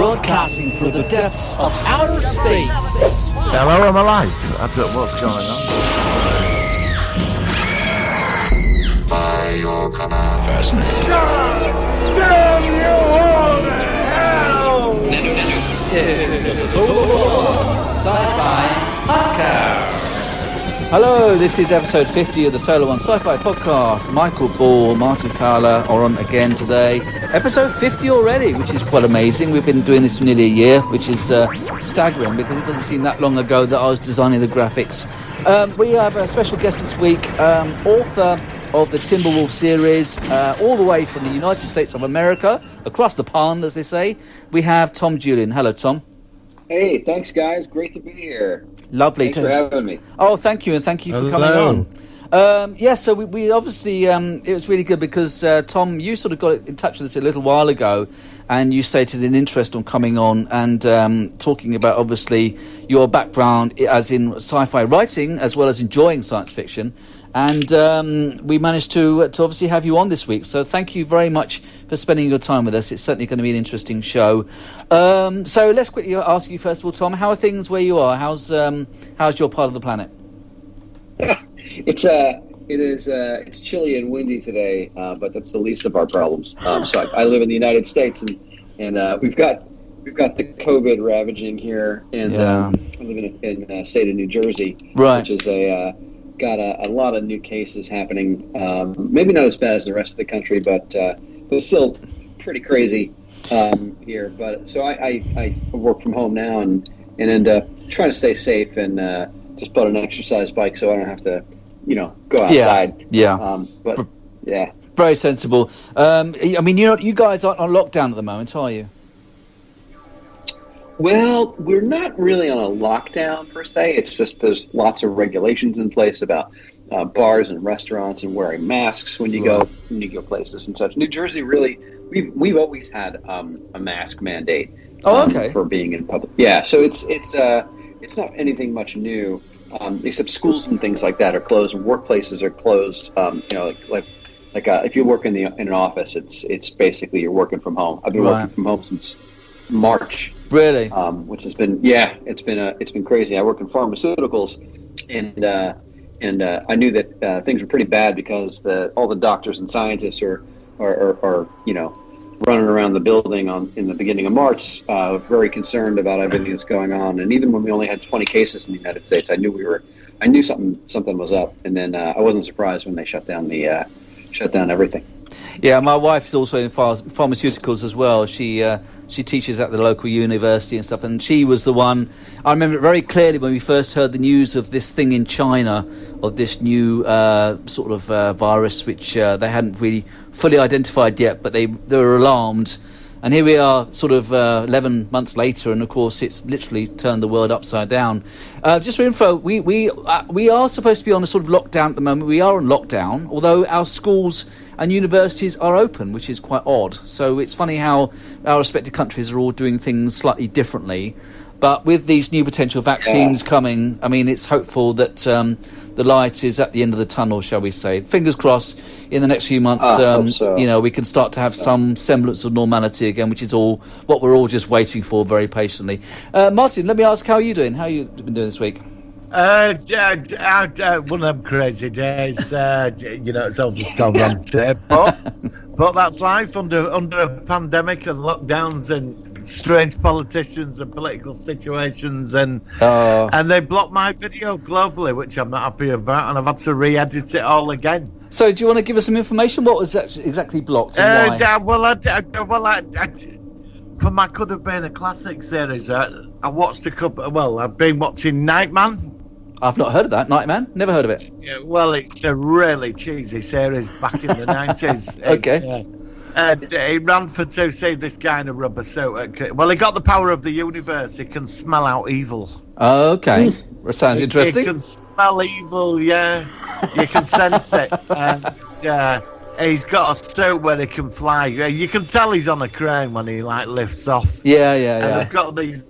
broadcasting through the depths of outer space. Hello, I'm alive. I don't know what's going on. By your command. Fascinating. Damn you all to hell! This is the Sci-Fi Podcast. Hello, this is episode 50 of the Solar One Sci-Fi Podcast. Michael Ball, Martin Fowler are on again today. Episode 50 already, which is quite amazing. We've been doing this for nearly a year, which is staggering because it doesn't seem that long ago that I was designing the graphics. We have a special guest this week, author of the Timberwolf series, all the way from the United States of America, across the pond, as they say. We have Tom Julian. Hello, Tom. Hey, thanks, guys. Great to be here. Lovely. Thanks for having me. Oh, thank you, and thank you for coming on. So we obviously, it was really good because, Tom, you sort of got in touch with us a little while ago, and you stated an interest on coming on and talking about, obviously, your background as in sci-fi writing, as well as enjoying science fiction. And we managed to obviously have you on this week. So thank you very much for spending your time with us. It's certainly going to be an interesting show. So let's quickly ask you, first of all, Tom, how are things where you are? How's your part of the planet? It's chilly and windy today, but that's the least of our problems. So I live in the United States, and we've got the COVID ravaging here, and I live in the state of New Jersey, right, which is got a lot of new cases happening. Maybe not as bad as the rest of the country, but it's still pretty crazy here. But so I work from home now and end up trying to stay safe and just bought an exercise bike so I don't have to, go outside. But yeah, very sensible. I mean, you guys aren't on lockdown at the moment, are you? Well, we're not really on a lockdown per se. It's just there's lots of regulations in place about bars and restaurants and wearing masks when you go places and such. New Jersey, really, we've always had a mask mandate. For being in public. Yeah, so it's not anything much new, except schools and things like that are closed and workplaces are closed. Like if you work in an office, it's basically you're working from home. I've been working from home since March. Really? Which has been it's been crazy. I work in pharmaceuticals, and I knew that things were pretty bad because all the doctors and scientists are running around the building in the beginning of March, very concerned about everything that's going on. And even when we only had 20 cases in the United States, I knew something was up. And then I wasn't surprised when they shut down everything. Yeah, my wife's also in pharmaceuticals as well. She teaches at the local university and stuff, and she was the one. I remember it very clearly when we first heard the news of this thing in China, of this new sort of virus, which they hadn't really fully identified yet, but they were alarmed. And here we are, sort of 11 months later, and of course it's literally turned the world upside down. Just for info, we are supposed to be on a sort of lockdown at the moment. We are on lockdown, although our schools and universities are open, which is quite odd. So it's funny how our respective countries are all doing things slightly differently. But with these new potential vaccines coming, I mean, it's hopeful that the light is at the end of the tunnel, shall we say. Fingers crossed, in the next few months, we can start to have some semblance of normality again, which is all what we're all just waiting for very patiently. Martin, let me ask, how are you doing? How have you been doing this week? One of them crazy days. It's all just gone wrong today. But that's life under a pandemic and lockdowns and strange politicians and political situations, and they blocked my video globally, which I'm not happy about, and I've had to re-edit it all again. So, do you want to give us some information? What was exactly blocked? And why? For my Could Have Been a Classic series, I watched a couple. Well, I've been watching Nightman. I've not heard of that. Nightman? Never heard of it. Yeah, well, it's a really cheesy series back in the 90s. Okay. He ran for 2 seasons, this guy in a rubber suit. Well, he got the power of the universe. He can smell out evil. Okay. That sounds interesting. He can smell evil, yeah. You can sense it. He's got a suit where he can fly. You can tell he's on a crane when he lifts off. Yeah. And they've got these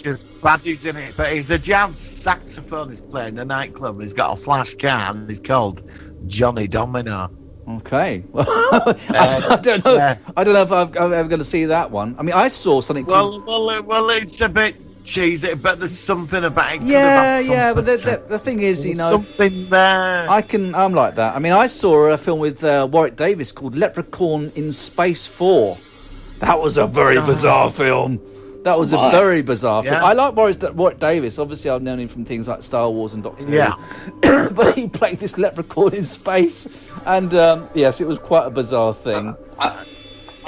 just baddies in it. But he's a jazz saxophonist playing in a nightclub. And he's got a flash car and he's called Johnny Domino. Okay. Well, I don't know. Yeah. I don't know if I'm ever going to see that one. I mean, I saw something. Called... Well, it's a bit cheesy, but there's something about it. Yeah. But the thing is, you know, something there. I'm like that. I mean, I saw a film with Warwick Davis called Leprechaun in Space 4. That was a very bizarre film. That was a very bizarre film. I like Warwick Davis. Obviously, I've known him from things like Star Wars and Doctor Who. But he played this leprechaun in space. And, yes, it was quite a bizarre thing.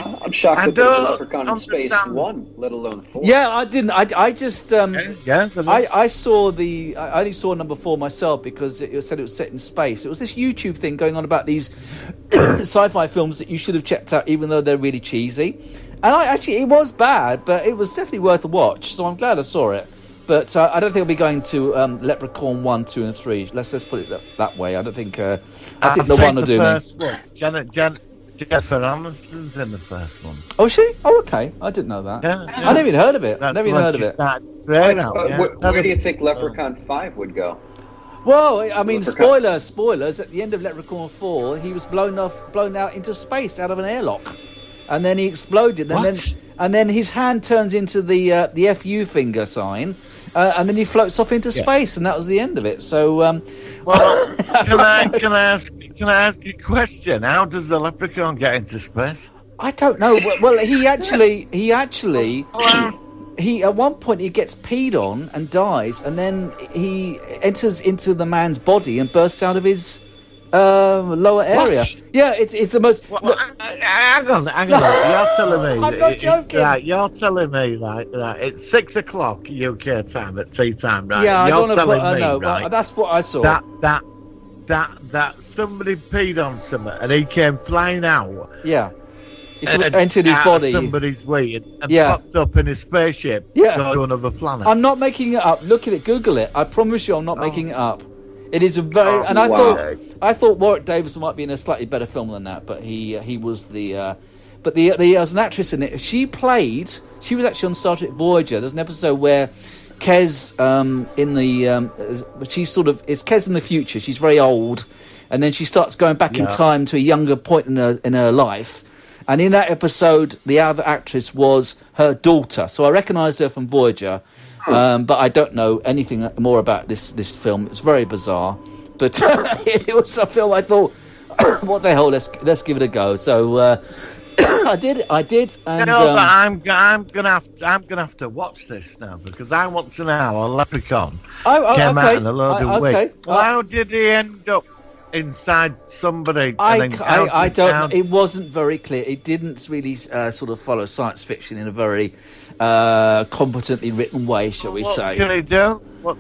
I'm shocked that there's a Leprechaun in Space 1, let alone 4. Yeah, I didn't. I just... I saw I only saw number 4 myself because it said it was set in space. It was this YouTube thing going on about these sci-fi films that you should have checked out even though they're really cheesy. And it was bad, but it was definitely worth a watch. So I'm glad I saw it. But I don't think I'll be going to Leprechaun 1, 2, and 3. Let's put it that way. I don't think. I think the one will do me. Jennifer Aniston's in the first one. Oh, is she? Oh, okay. I didn't know that. Yeah. I never even heard of it. Never even heard of it. Where do you think Leprechaun 5 would go? Well, I mean, spoilers. At the end of Leprechaun 4, he was blown out into space out of an airlock, and then he exploded, and then his hand turns into the FU finger sign, and then he floats off into space, and that was the end of it. So, well, can I ask you a question? How does the leprechaun get into space? I don't know. Well, he at one point he gets peed on and dies, and then he enters into the man's body and bursts out of his lower area. What? Yeah, it's the most. Hang on. You're telling me. I'm not joking. Right, you're telling me, right. It's 6 o'clock UK time at tea time, right? Yeah, you're I telling know. me, I know. right? That's what I saw. That somebody peed on something and he came flying out. Yeah. Entered his body. Somebody's wee and popped up in his spaceship. Yeah. Go to another planet. I'm not making it up. Look at it. Google it. I promise you, I'm not making it up. It is a very. And I thought Warwick Davis might be in a slightly better film than that, but he was the. But as an actress in it, she was actually on Star Trek Voyager. There's an episode where Kez it's Kez in the future. She's very old, and then she starts going back in time to a younger point in her life. And in that episode, the other actress was her daughter. So I recognised her from Voyager, but I don't know anything more about this film. It's very bizarre, but it was a film I thought, what the hell? Let's give it a go. So I did. And, I'm gonna have to watch this now because I want to know how a leprechaun came out in a load of wig. Well, how did he end up inside somebody? I don't know. It wasn't very clear. It didn't really sort of follow science fiction in a very competently written way, shall we say. What can he do? What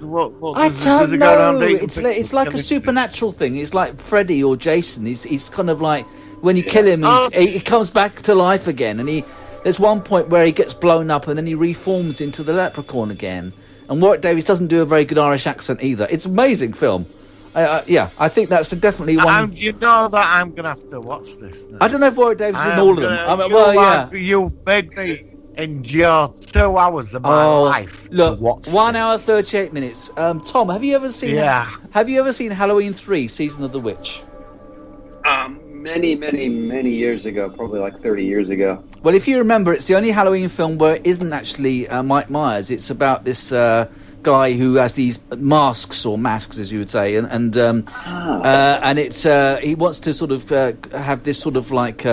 I don't know. It's like a supernatural thing. It's like Freddy or Jason. He's kind of like when you kill him, he comes back to life again. And there's one point where he gets blown up and then he reforms into the leprechaun again. And Warwick Davis doesn't do a very good Irish accent either. It's an amazing film. I think that's definitely one. You know that I'm going to have to watch this now. I don't know if Warwick Davis is in all of them. You've made me endure 2 hours of my life to watch 1 hour 38 minutes. Tom, have you ever seen? Have you ever seen Halloween 3: Season of the Witch? Many years ago, probably like 30 years ago. Well, if you remember, it's the only Halloween film where it isn't actually Mike Myers. It's about this guy who has these masks, as you would say, and it's he wants to sort of have this sort of like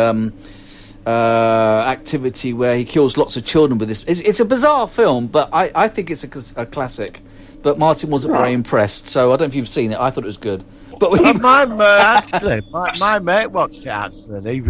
activity where he kills lots of children with this. It's a bizarre film, but I think it's a classic. But Martin wasn't very impressed, so I don't know if you've seen it. I thought it was good. But my mate watched it. Actually,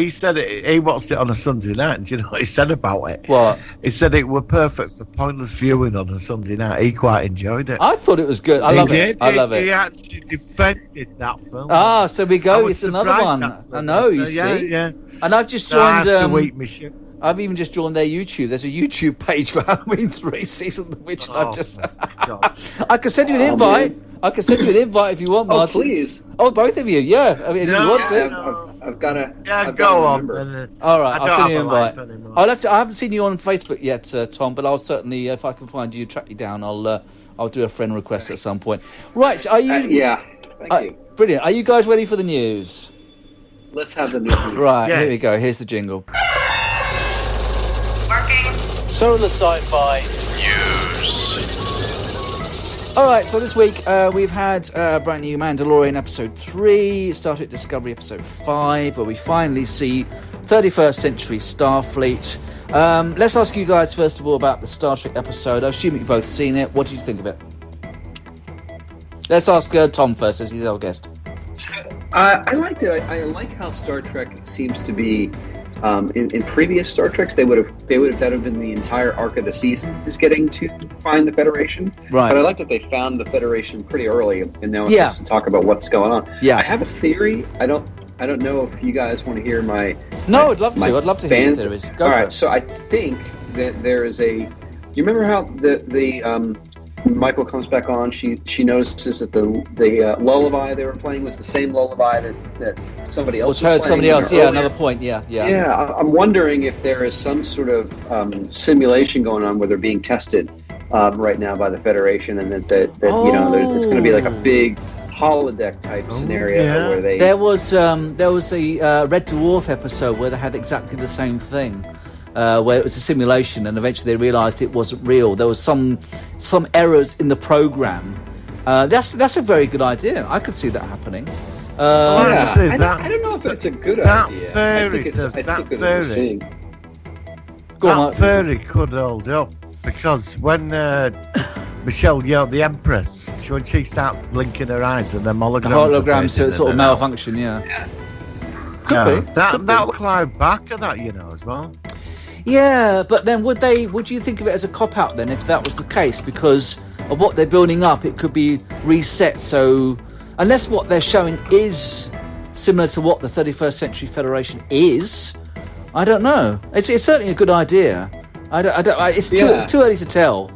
he said he watched it on a Sunday night. And do you know what he said about it? What? He said it were perfect for pointless viewing on a Sunday night. He quite enjoyed it. I thought it was good. I love it. He actually defended that film. So we go. It's another one. I know. You see. Yeah. And I've just joined. I have to eat my shit. I've even just joined their YouTube. There's a YouTube page for Halloween 3 Season of the Witch. I've just. I could send you an invite. Man. I can send you an invite if you want, Martin. Oh, please. Oh, both of you, yeah. I mean, if you want to. I've got to. Yeah, go on. All right, I'll send you an invite. I haven't seen you on Facebook yet, Tom, but I'll certainly, if I can find you, track you down, I'll do a friend request at some point. Right, are you... Thank you. Brilliant. Are you guys ready for the news? Let's have the news. Right, Yes. here we go. Here's the jingle. So the Sci-Fi All right, so this week we've had brand new Mandalorian episode 3, Star Trek Discovery episode 5, where we finally see 31st Century Starfleet. Let's ask you guys first of all about the Star Trek episode. I assume you've both seen it. What did you think of it? Let's ask Tom first, as he's our guest. I liked it. I like how Star Trek seems to be. In previous Star Treks, that would have been the entire arc of the season is getting to find the Federation. Right. But I like that they found the Federation pretty early, and now it Yeah. gets to talk about what's going on. Yeah. I have a theory. I don't know if you guys want to hear my. No, I'd love to. I'd love to hear your fan- theories. Go All for right. it. So I think that there is a. You remember how the Michael comes back on. She notices that the lullaby they were playing was the same lullaby that somebody else Was heard playing somebody else. earlier. Yeah, another point. Yeah. Yeah, I'm wondering if there is some sort of simulation going on where they're being tested right now by the Federation, and that it's going to be like a big holodeck type scenario yeah. where they. There was a Red Dwarf episode where they had exactly the same thing. Where it was a simulation, and eventually they realised it wasn't real. There was some errors in the program. That's a very good idea. I could see that happening. Honestly, I don't know if it's a good idea. I think it's overseeing. Go on, That Mark. theory could hold up, because when Michelle Yeoh, the Empress, when she starts blinking her eyes and them holograms, Holograms are sort of fading in and out. malfunction. Yeah. Yeah, that'll cloud back of that, as well. Yeah, but then would you think of it as a cop-out then if that was the case? Because of what they're building up, it could be reset. So unless what they're showing is similar to what the 31st Century Federation is, I don't know. It's certainly a good idea. It's too early to tell.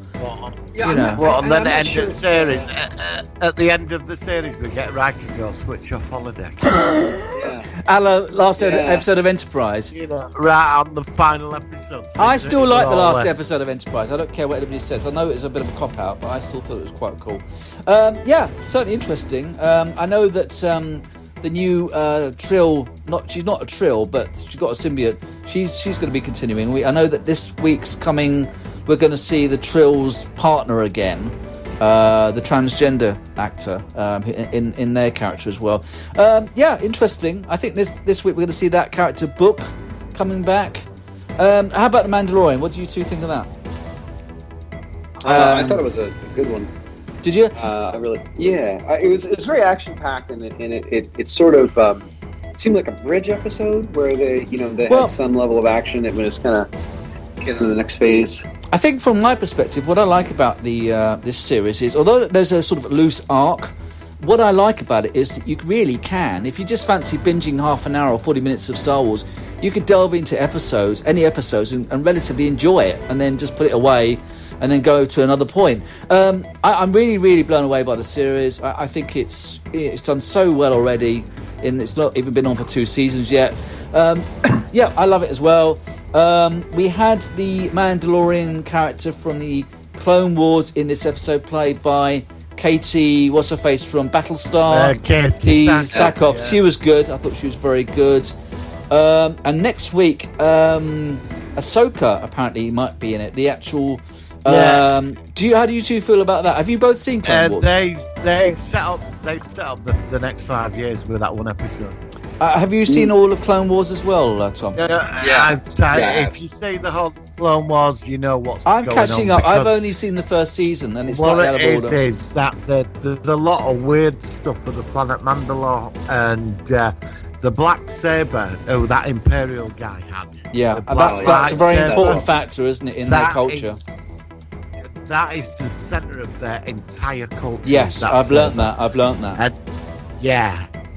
Yeah, You know. Well, and then I'm not end sure. of the series. At the end of the series, we get Riker go switch off holodeck. Yeah. A la last Yeah. episode of Enterprise. Right on the final episode. I still like the All last there. episode of Enterprise. I don't care what anybody says. I know it was a bit of a cop-out, but I still thought it was quite cool. Certainly interesting. I know that the new Trill, she's not a Trill, but she's got a symbiote. She's going to be continuing. I know that this week's coming. We're going to see the Trill's partner again, the transgender actor in their character as well. Interesting. I think this week we're going to see that character Book coming back. How about the Mandalorian? What do you two think of that? I thought it was a good one. Did you? It was very action packed, and it sort of seemed like a bridge episode where they had some level of action that was kind of getting to the next phase. I think from my perspective, what I like about the this series is, although there's a sort of loose arc, what I like about it is that you really can, if you just fancy binging half an hour or 40 minutes of Star Wars, you could delve into any episodes, and relatively enjoy it, and then just put it away, and then go to another point. I'm really, really blown away by the series. I think it's done so well already, and it's not even been on for 2 seasons yet. I love it as well. We had the Mandalorian character from the Clone Wars in this episode, played by Katie, what's her face from Battlestar? Katie Sackhoff, Yeah. She was good. I thought she was very good. And next week, Ahsoka apparently might be in it. The actual. How do you two feel about that? Have you both seen Clone Wars? They've set up the next 5 years with that one episode. Have you seen all of Clone Wars as well, Tom? If you see the whole Clone Wars, you know what's I'm going on. catching up. I've because only seen the first season, and it's what slightly out it of order. is that there's a lot of weird stuff with the planet Mandalore and the Black Saber, that Imperial guy had. Yeah, The and that's Black a very Lightsaber. important factor, isn't it, in their That culture? That is the centre of their entire culture. Yes, that I've learnt saber. that. I've learnt that.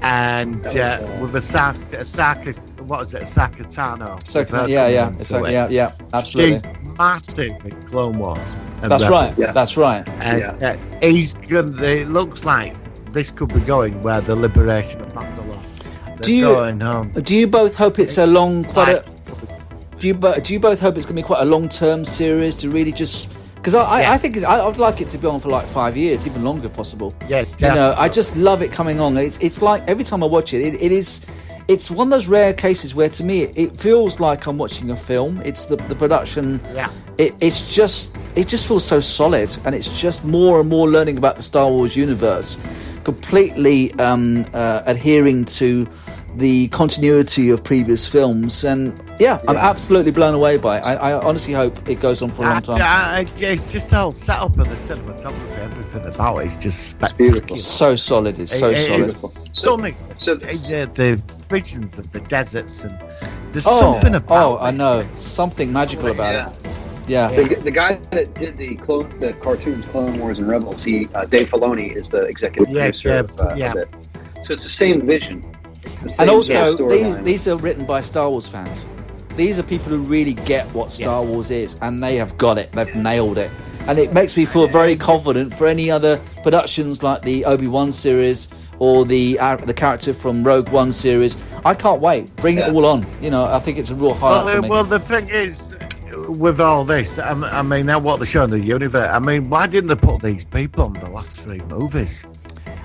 And with Asaka, what is it, Asaka Tano? Yeah, absolutely. She's massive in Clone Wars. and That's right. Rebels. Yeah. That's right. And he's gonna. It looks like this could be going where the liberation of Mandalore. They're going home. Do you both hope it's a long, do you both hope it's going to be quite a long-term series to really just? Because I think I'd like it to be on for like 5 years, even longer if possible. Yeah, I just love it coming on. It's like every time I watch it, it it's one of those rare cases where, to me, it feels like I'm watching a film. It's the production. Yeah. It just feels so solid, and it's just more and more learning about the Star Wars universe, completely adhering to the continuity of previous films. And I'm absolutely blown away by it. I honestly hope it goes on for a long time. It's just the whole setup of the cinematography, everything about it is just spectacular. It's so solid. It's so solid. It's stunning. So- The visions of the deserts, and there's something about I this. know, something magical about it. Yeah. The guy that did the cartoons, Clone Wars and Rebels, Dave Filoni is the executive producer of it. So it's the same vision. It's the same And also, storyline. these are written by Star Wars fans. These are people who really get what Star Wars is, and they have got it. They've nailed it. And it makes me feel very confident for any other productions like the Obi-Wan series or the character from Rogue One series. I can't wait. Bring it all on. I think it's a real highlight for me. Well, the thing is, with all this, I mean, now what they're showing the universe, I mean, why didn't they put these people on the last 3 movies?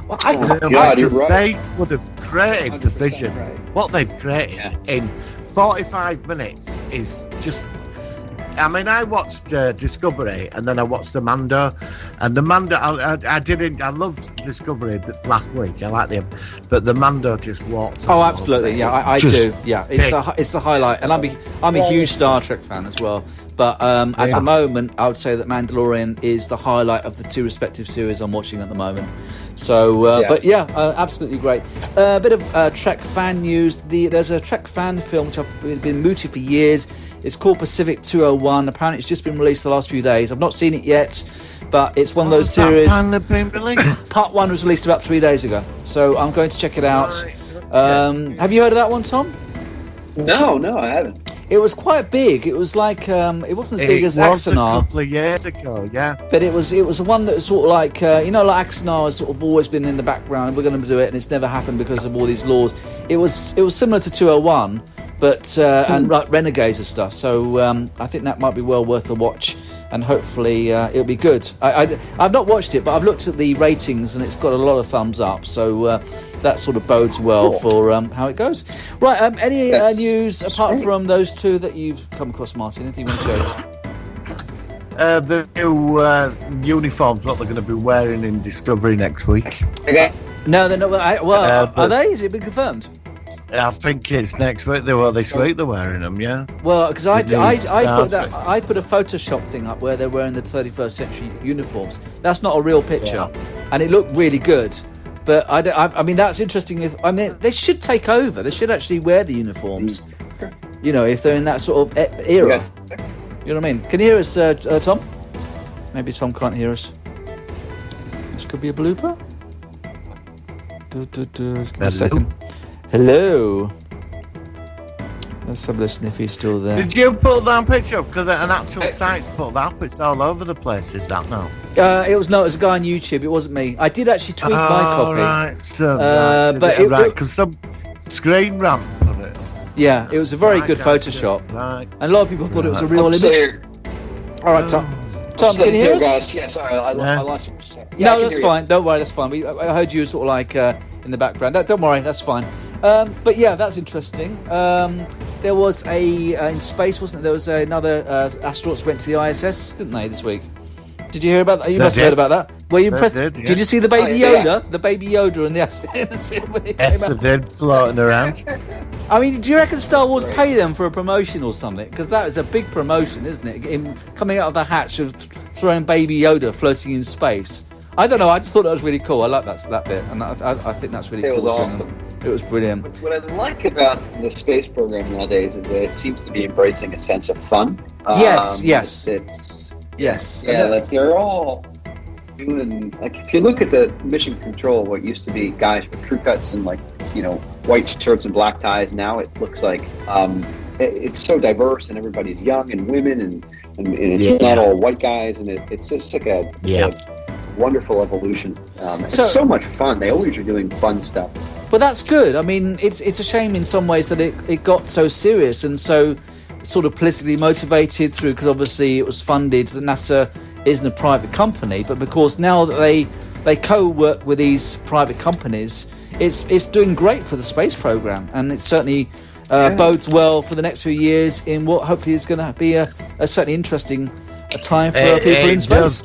Well, I can't. God, you're right. They would have created the 100% vision. right. What they've created in 45 minutes is just... I mean, I watched Discovery, and then I watched the Mando, and the Mando, I loved Discovery last week. I liked them, but the Mando just walked. Oh, absolutely. Yeah, I do. Yeah, it's the highlight, and I'm a huge Star Trek fan as well. But at the moment, I would say that Mandalorian is the highlight of the 2 respective series I'm watching at the moment. So, absolutely great. A bit of Trek fan news. There's a Trek fan film which I've been mooted for years. It's called Pacific 201. Apparently, it's just been released the last few days. I've not seen it yet, but it's one of those series. Finally been released? Part 1 was released about 3 days ago, so I'm going to check it out. Have you heard of that one, Tom? No, I haven't. It was quite big. It was like it wasn't as big as It was a Axanar, couple of years ago, yeah. but it was one that was sort of like like Axanar has sort of always been in the background, and we're going to do it, and it's never happened because of all these laws. It was similar to 201, but and like Renegades and stuff. So I think that might be well worth a watch, and hopefully it'll be good. I've not watched it, but I've looked at the ratings, and it's got a lot of thumbs up. So that sort of bodes well for how it goes. Right, any news apart from those 2 that you've come across, Martin? Anything you want to show us? The new uniforms, what they're going to be wearing in Discovery next week. Okay. No, they're not. Are they? Is it been confirmed? I think it's next week. This week they're wearing them, yeah. Well, because I outfit. put a Photoshop thing up where they're wearing the 31st century uniforms. That's not a real picture, and it looked really good. But I mean, that's interesting. They should take over. They should actually wear the uniforms. If they're in that sort of era. Yes. You know what I mean? Can you hear us, Tom? Maybe Tom can't hear us. This could be a blooper. Just give me a second. Hello. Let's have a listen if he's still there. Did you put that picture up? Because an actual site's put that up. It's all over the place, is that now? It was a guy on YouTube. It wasn't me. I did actually tweet my copy. Right. So, but because some screen ramp on it. Yeah, it was a very good Photoshop. Right. And a lot of people thought it was a real image. Here. All right, Tom. Tom, can you hear us? Guys. Yeah, sorry, I lost you for a second. No, that's fine. Don't worry, that's fine. I heard you sort of like in the background. Don't worry, that's fine. But yeah, that's interesting. There was in space, wasn't there? There was another astronauts went to the ISS, didn't they, this week? Did you hear about that? You must have heard about that. Were you impressed? Did you see the baby Yoda? The baby Yoda and the Esther did floating around. I mean, do you reckon Star Wars pay them for a promotion or something? Because that is a big promotion, isn't it? Him coming out of the hatch of throwing baby Yoda floating in space. I don't know. I just thought that was really cool. I like that bit, and I think that's really cool. It was awesome. It was brilliant. What I like about the space program nowadays is that it seems to be embracing a sense of fun. Yes. Yes. Like they're all doing, like, if you look at the mission control, what used to be guys with crew cuts and white shirts and black ties, now it looks like it's so diverse, and everybody's young and women and it's not all white guys, and it's just like a wonderful evolution. It's so much fun. They always are doing fun stuff. But that's good. I mean, it's a shame in some ways that it got so serious and so sort of politically motivated through, because obviously it was funded. The NASA isn't a private company, but because now that they co-work with these private companies, it's doing great for the space program, and it certainly bodes well for the next few years in what hopefully is going to be a certainly interesting time for people in space.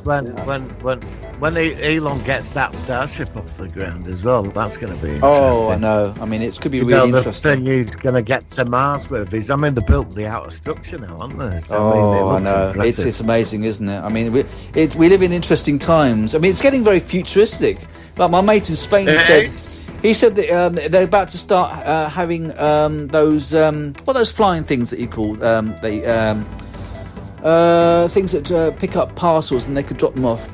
When Elon gets that Starship off the ground as well, that's going to be interesting. Oh, I know. I mean, it could be really interesting. The thing he's going to get to Mars with is, I mean, they built the outer structure now, haven't they? So, I know. It's amazing, isn't it? I mean, we live in interesting times. I mean, it's getting very futuristic. Like my mate in Spain said that they're about to start having those those flying things that you call things that pick up parcels and they could drop them off.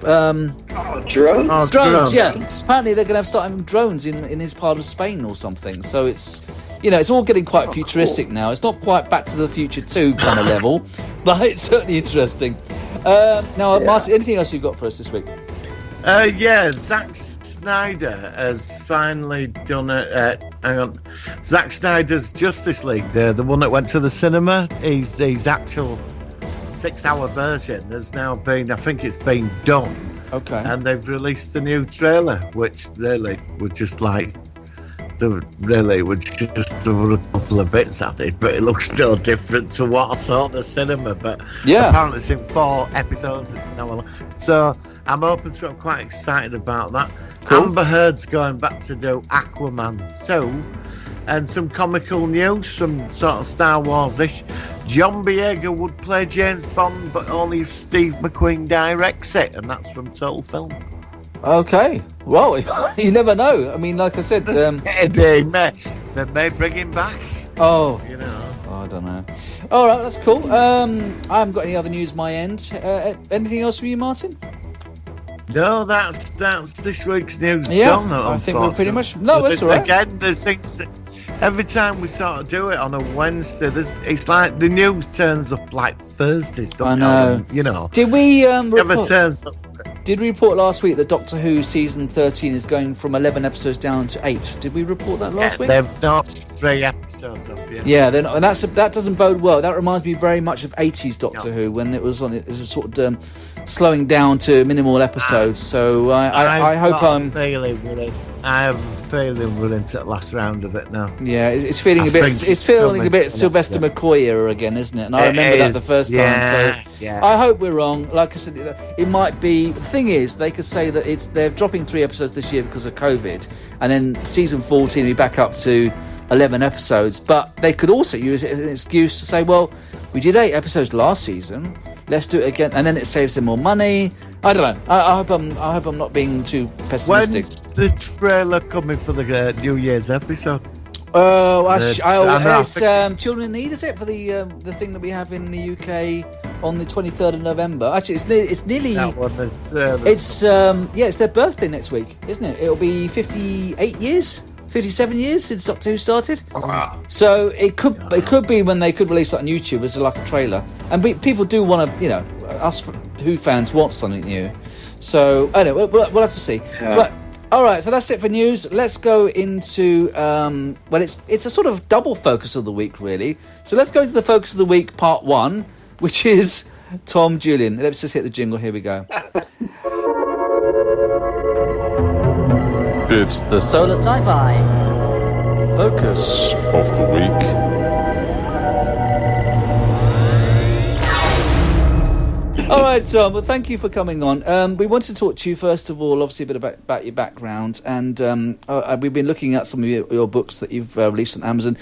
Drones? Drones, yeah. Apparently they're going to start having drones in his part of Spain or something. So it's, it's all getting quite futuristic now. It's not quite Back to the Future 2 kind of level, but it's certainly interesting. Now, Martin, anything else you've got for us this week? Zack Snyder has finally done it. Hang on. Zack Snyder's Justice League, the one that went to the cinema, his actual 6-hour version has now been, I think it's been done. Okay. And they've released the new trailer, which really was just like, there were a couple of bits added, but it looks still different to what I saw at the cinema. But apparently it's in 4 episodes. It's now, so I'm I'm quite excited about that. Cool. Amber Heard's going back to do Aquaman 2. And some comical news, some sort of Star Wars-ish. John Boyega would play James Bond, but only if Steve McQueen directs it, and that's from Total Film. Okay, well, you never know. I mean, like I said, they may bring him back. Oh, I don't know. All right, that's cool. I haven't got any other news my end. Anything else from you, Martin? No, that's this week's news. Yeah, I think we're pretty much. No, that's all right. Again, there's things. Every time we sort of do it on a Wednesday, it's like the news turns up like Thursdays. Don't I know. Did we Did we report last week that Doctor Who season 13 is going from 11 episodes down to 8? Did we report that last week? They've knocked 3 episodes off. Yeah, and that doesn't bode well. That reminds me very much of 80s Doctor Who when it was sort of slowing down to minimal episodes. So I hope I have a feeling we're into the last round of it now. Yeah, it's feeling a bit Sylvester McCoy era again, isn't it? And I remember that the first time. So I hope we're wrong. Like I said, it might be. The thing is, they could say that they're dropping 3 episodes this year because of COVID, and then season 14 will be back up to 11 episodes. But they could also use it as an excuse to say, well, we did 8 episodes last season. Let's do it again, and then it saves them more money. I don't know. I hope I'm not being too pessimistic. When's the trailer coming for the New Year's episode? It's Children in Need, is it, for the thing that we have in the UK on the 23rd of November? Actually, it's nearly. It's their birthday next week, isn't it? It'll be 57 years since Doctor Who started. Wow. So it could be when they could release that on YouTube as like a trailer, and people do want to, us Who fans want something new. So I don't know, we'll have to see. Yeah. Right. All right, so that's it for news. Let's go into it's a sort of double focus of the week, really. So let's go into the focus of the week, part 1, which is Tom Julian. Let's just hit the jingle. Here we go. It's the Solar Sci-Fi focus of the week. All right, Tom. Well, thank you for coming on. We wanted to talk to you first of all, obviously, a bit about your background, and we've been looking at some of your books that you've released on Amazon.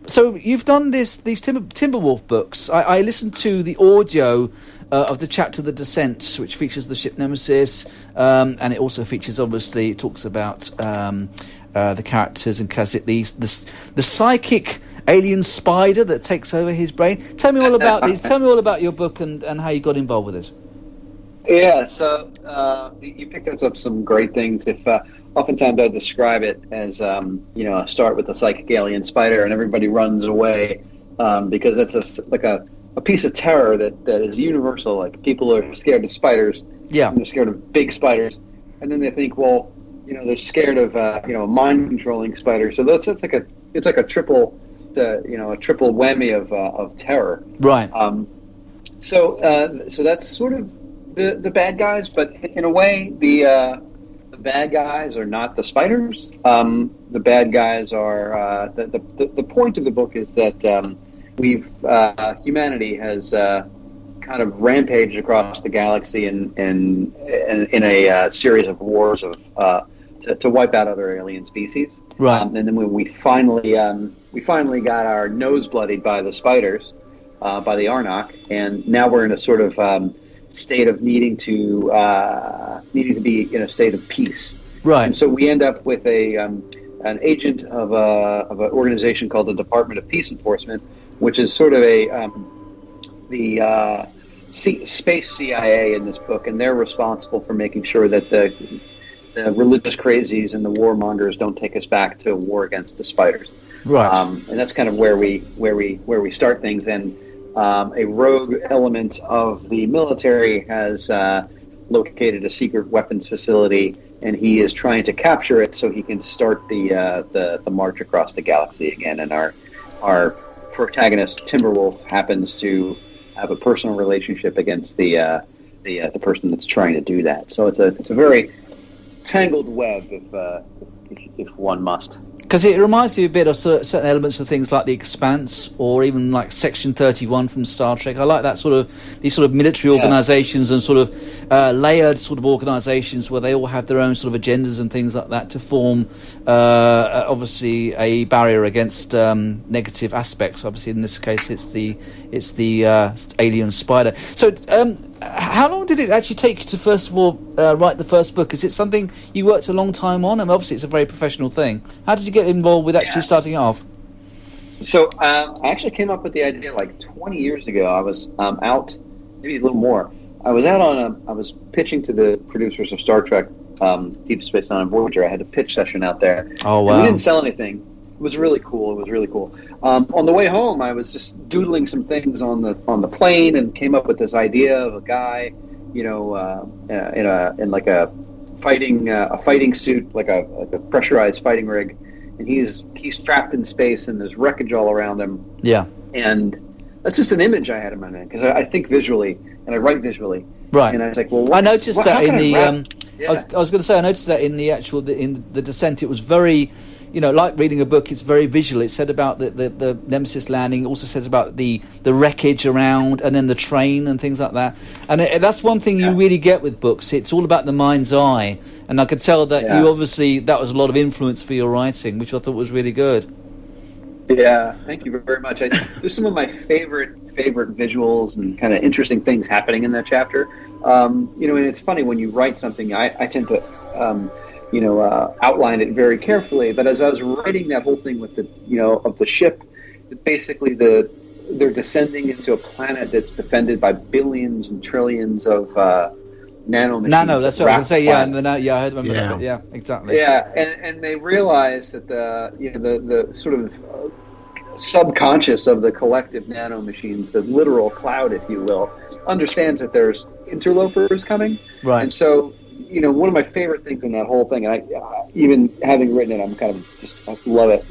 So you've done these Timberwolf books. I listened to the audio of the chapter "The Descent," which features the ship Nemesis, and it also features, obviously, it talks about the characters and the psychic alien spider that takes over his brain. Tell me all about these. Tell me all about your book and how you got involved with it. Yeah, so you picked up some great things. If oftentimes I describe it as start with a psychic alien spider and everybody runs away because that's like a piece of terror that is universal. Like people are scared of spiders. Yeah, and they're scared of big spiders, and then they think, well, they're scared of a mind controlling spider. So it's like a triple. A triple whammy of terror, right? So that's sort of the bad guys, but in a way, the the bad guys are not the spiders. The bad guys are the point of the book is that humanity has kind of rampaged across the galaxy in a series of wars to wipe out other alien species. Right. And then when we finally got our nose bloodied by the spiders, by the Arnok, and now we're in a sort of state of needing to be in a state of peace. Right. And so we end up with an agent of an organization called the Department of Peace Enforcement, which is sort of the space CIA in this book, and they're responsible for making sure that the religious crazies and the warmongers don't take us back to war against the spiders. Right. And that's kind of where we start things. And a rogue element of the military has located a secret weapons facility, and he is trying to capture it so he can start the march across the galaxy again. And our protagonist Timberwolf happens to have a personal relationship against the person that's trying to do that. So it's a very tangled web, if one must. Because it reminds me a bit of certain elements of things like The Expanse, or even like Section 31 from Star Trek. I like that these sort of military organisations and sort of layered sort of organisations where they all have their own sort of agendas and things like that to form, obviously, a barrier against negative aspects. Obviously, in this case, it's the alien spider. So, how long did it actually take you to first of all write the first book? Is it something you worked a long time on? I mean, obviously, it's a very professional thing. How did you get involved with actually starting it off? So I actually came up with the idea like 20 years ago. I was out, maybe a little more. I was out I was pitching to the producers of Star Trek, Deep Space Nine and Voyager. I had a pitch session out there. Oh, wow. And we didn't sell anything. It was really cool. On the way home, I was just doodling some things on the plane and came up with this idea of a guy, in like a fighting suit, like a pressurized fighting rig, and he's trapped in space and there's wreckage all around him. Yeah. And that's just an image I had in my mind, because I think visually and I write visually. Right. And I was like, well, I noticed that in the. I was going to say, I noticed that in the in the Descent, it was very. Like reading a book, it's very visual. It said about the Nemesis landing. It also says about the wreckage around, and then the train and things like that. And that's one thing you really get with books. It's all about the mind's eye. And I could tell that you obviously, that was a lot of influence for your writing, which I thought was really good. Yeah, thank you very much. There's some of my favorite visuals and kind of interesting things happening in that chapter. And it's funny when you write something, I tend to... outlined it very carefully. But as I was writing that whole thing with of the ship, basically they're descending into a planet that's defended by billions and trillions of nanomachines. Nano, that's what I was going to say. Yeah, and I heard about Yeah. that. Yeah, exactly. Yeah, and they realize that the sort of subconscious of the collective nanomachines, the literal cloud, if you will, understands that there's interlopers coming. Right. And so, one of my favorite things in that whole thing, and I even having written it, I'm kind of I love it,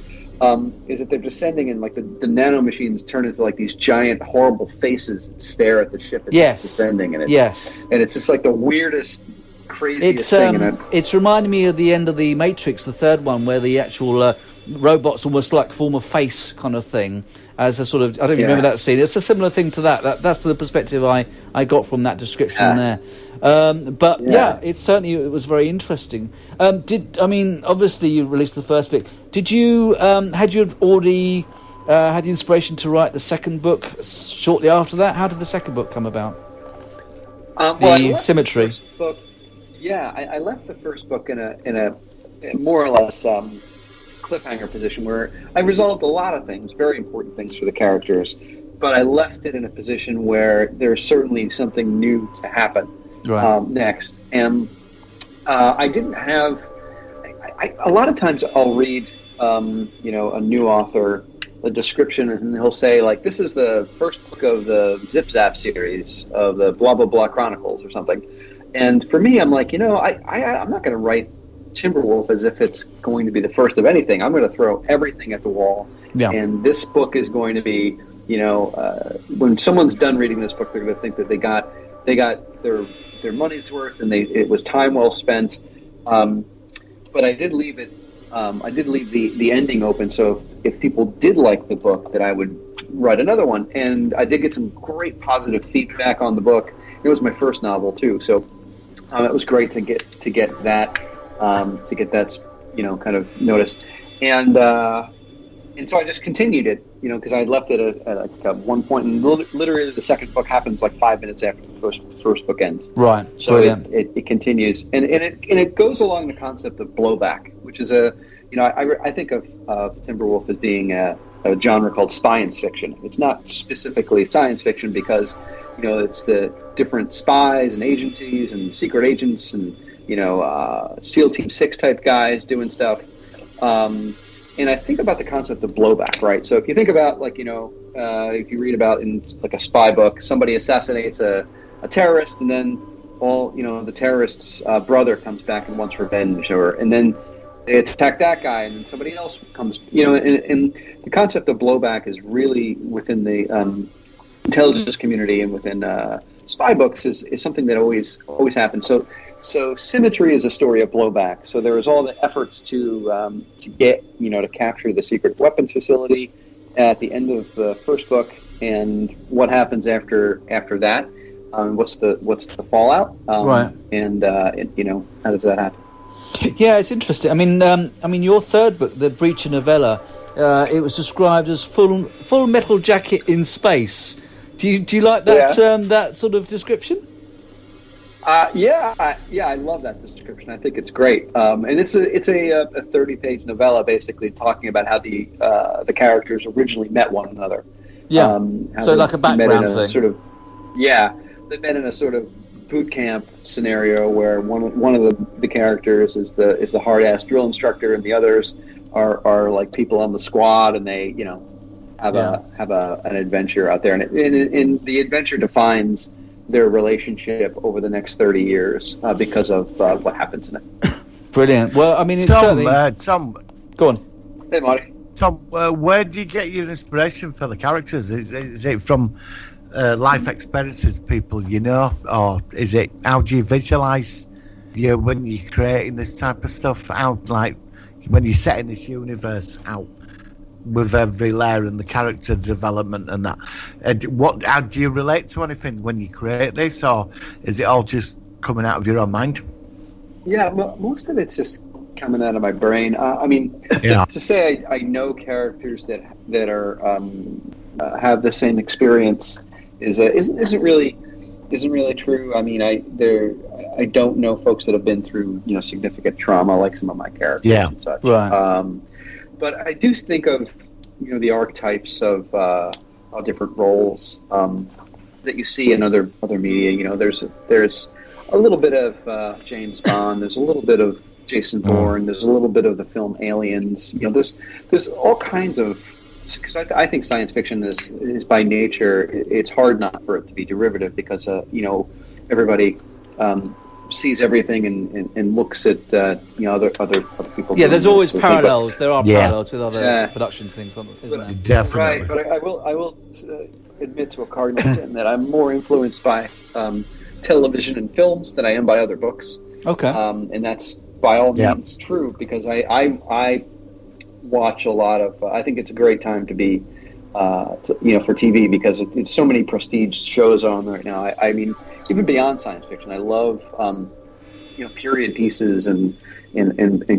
is that they're descending and like the nanomachines turn into like these giant, horrible faces that stare at the ship as it's descending. And it's just like the weirdest, craziest thing. It's reminding me of the end of the Matrix, the third one, where the actual robots almost like form a face kind of thing. As a sort of, I don't remember that scene. It's a similar thing to that. That's the perspective I got from that description there. It was very interesting. Obviously you released the first book. Did you had you already had the inspiration to write the second book shortly after that? How did the second book come about? The Symmetry. I left the first book in a more or less cliffhanger position where I resolved a lot of things, very important things for the characters, but I left it in a position where there's certainly something new to happen next. And I didn't have... a lot of times I'll read, a new author, a description, and he'll say, like, this is the first book of the Zip Zap series of the blah, blah, blah Chronicles or something. And for me, I'm like, I'm not going to write Timberwolf as if it's going to be the first of anything. I'm going to throw everything at the wall. Yeah. And this book is going to be, when someone's done reading this book, they're going to think that they got their money's worth, and it was time well spent. But I did leave it. I did leave the ending open, so if people did like the book, that I would write another one. And I did get some great positive feedback on the book. It was my first novel too, so it was great to get that kind of noticed. And so I just continued it, because I left it at one point, and literally the second book happens like 5 minutes after the first book ends. Right. So it continues, and it goes along the concept of blowback, which is I think of Timberwolf as being a genre called science fiction. It's not specifically science fiction because it's the different spies and agencies and secret agents and SEAL Team 6 type guys doing stuff. And I think about the concept of blowback, right? So if you think about, if you read about in like a spy book, somebody assassinates a terrorist, and then the terrorist's brother comes back and wants revenge, and then they attack that guy, and then somebody else comes, and the concept of blowback is really within the intelligence community and within spy books is something that always happens. So symmetry is a story of blowback. So there was all the efforts to get, to capture the secret weapons facility at the end of the first book, and what happens after that. What's the fallout? Right. And how does that happen? Yeah, it's interesting. I mean, your third book, The Breacher Novella, it was described as full metal jacket in space. Do you like that that sort of description? I love that description. I think it's great, and it's a 30-page novella, basically talking about how the characters originally met one another. Yeah, so like a background thing. They met in a sort of boot camp scenario where one of the characters is the hard ass drill instructor, and the others are like people on the squad, and they have an adventure out there, and the adventure defines their relationship over the next 30 years because of what happens in it. Brilliant. Well, I mean, it's Tom, go on. Hey, Marty. Tom, where do you get your inspiration for the characters? Is it from life experiences, people or is it, how do you visualize when you're creating this type of stuff out, like when you're setting this universe out with every layer and the character development and that? How do you relate to anything when you create this, or is it all just coming out of your own mind? Yeah, most of it's just coming out of my brain. To say I know characters that are have the same experience isn't really true. I mean, I don't know folks that have been through significant trauma like some of my characters and such. Right. But I do think of the archetypes of different roles that you see in other media. There's a little bit of James Bond. There's a little bit of Jason Bourne. There's a little bit of the film Aliens. There's all kinds of, because I think science fiction is by nature, it's hard not for it to be derivative, because everybody sees everything and looks at other people. Yeah, there's always parallels. There are parallels with other productions things, isn't there? Definitely. Right, but I will admit to a cardinal sin that I'm more influenced by television and films than I am by other books. Okay. And that's by all means true, because I watch a lot of. I think it's a great time to be, for TV, because it's so many prestige shows on right now. I mean, even beyond science fiction, I love period pieces and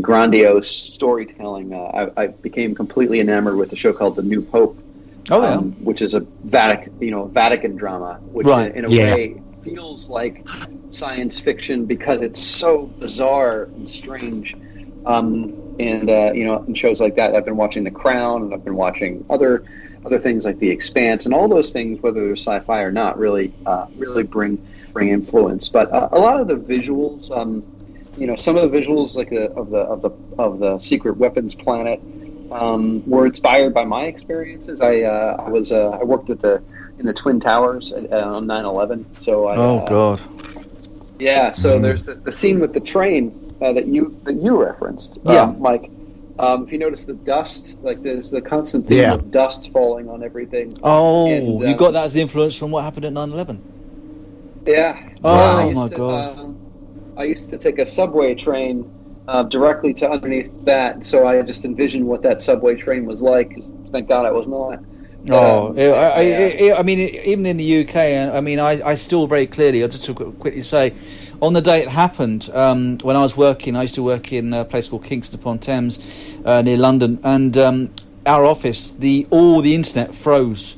grandiose storytelling. I became completely enamored with a show called The New Pope, which is a Vatican drama, which in a way feels like science fiction because it's so bizarre and strange. And shows like that. I've been watching The Crown, and I've been watching other things like The Expanse, and all those things, whether they're sci-fi or not, really bring influence. But a lot of the visuals, some of the visuals like of the secret weapons planet were inspired by my experiences. I worked in the Twin Towers on 9/11. So God. Yeah. So there's the scene with the train that you referenced, Mike. If you notice the dust, like there's the constant theme of dust falling on everything. Oh, and, you got that as the influence from what happened at 9/11? Yeah. Oh my God. I used to take a subway train directly to underneath that. So I just envisioned what that subway train was like. 'Cause thank God I was not. I mean, even in the UK, I mean, I still very clearly, I'll just quickly say, on the day it happened, when I was working, I used to work in a place called Kingston upon Thames, near London, and our office, all the internet froze,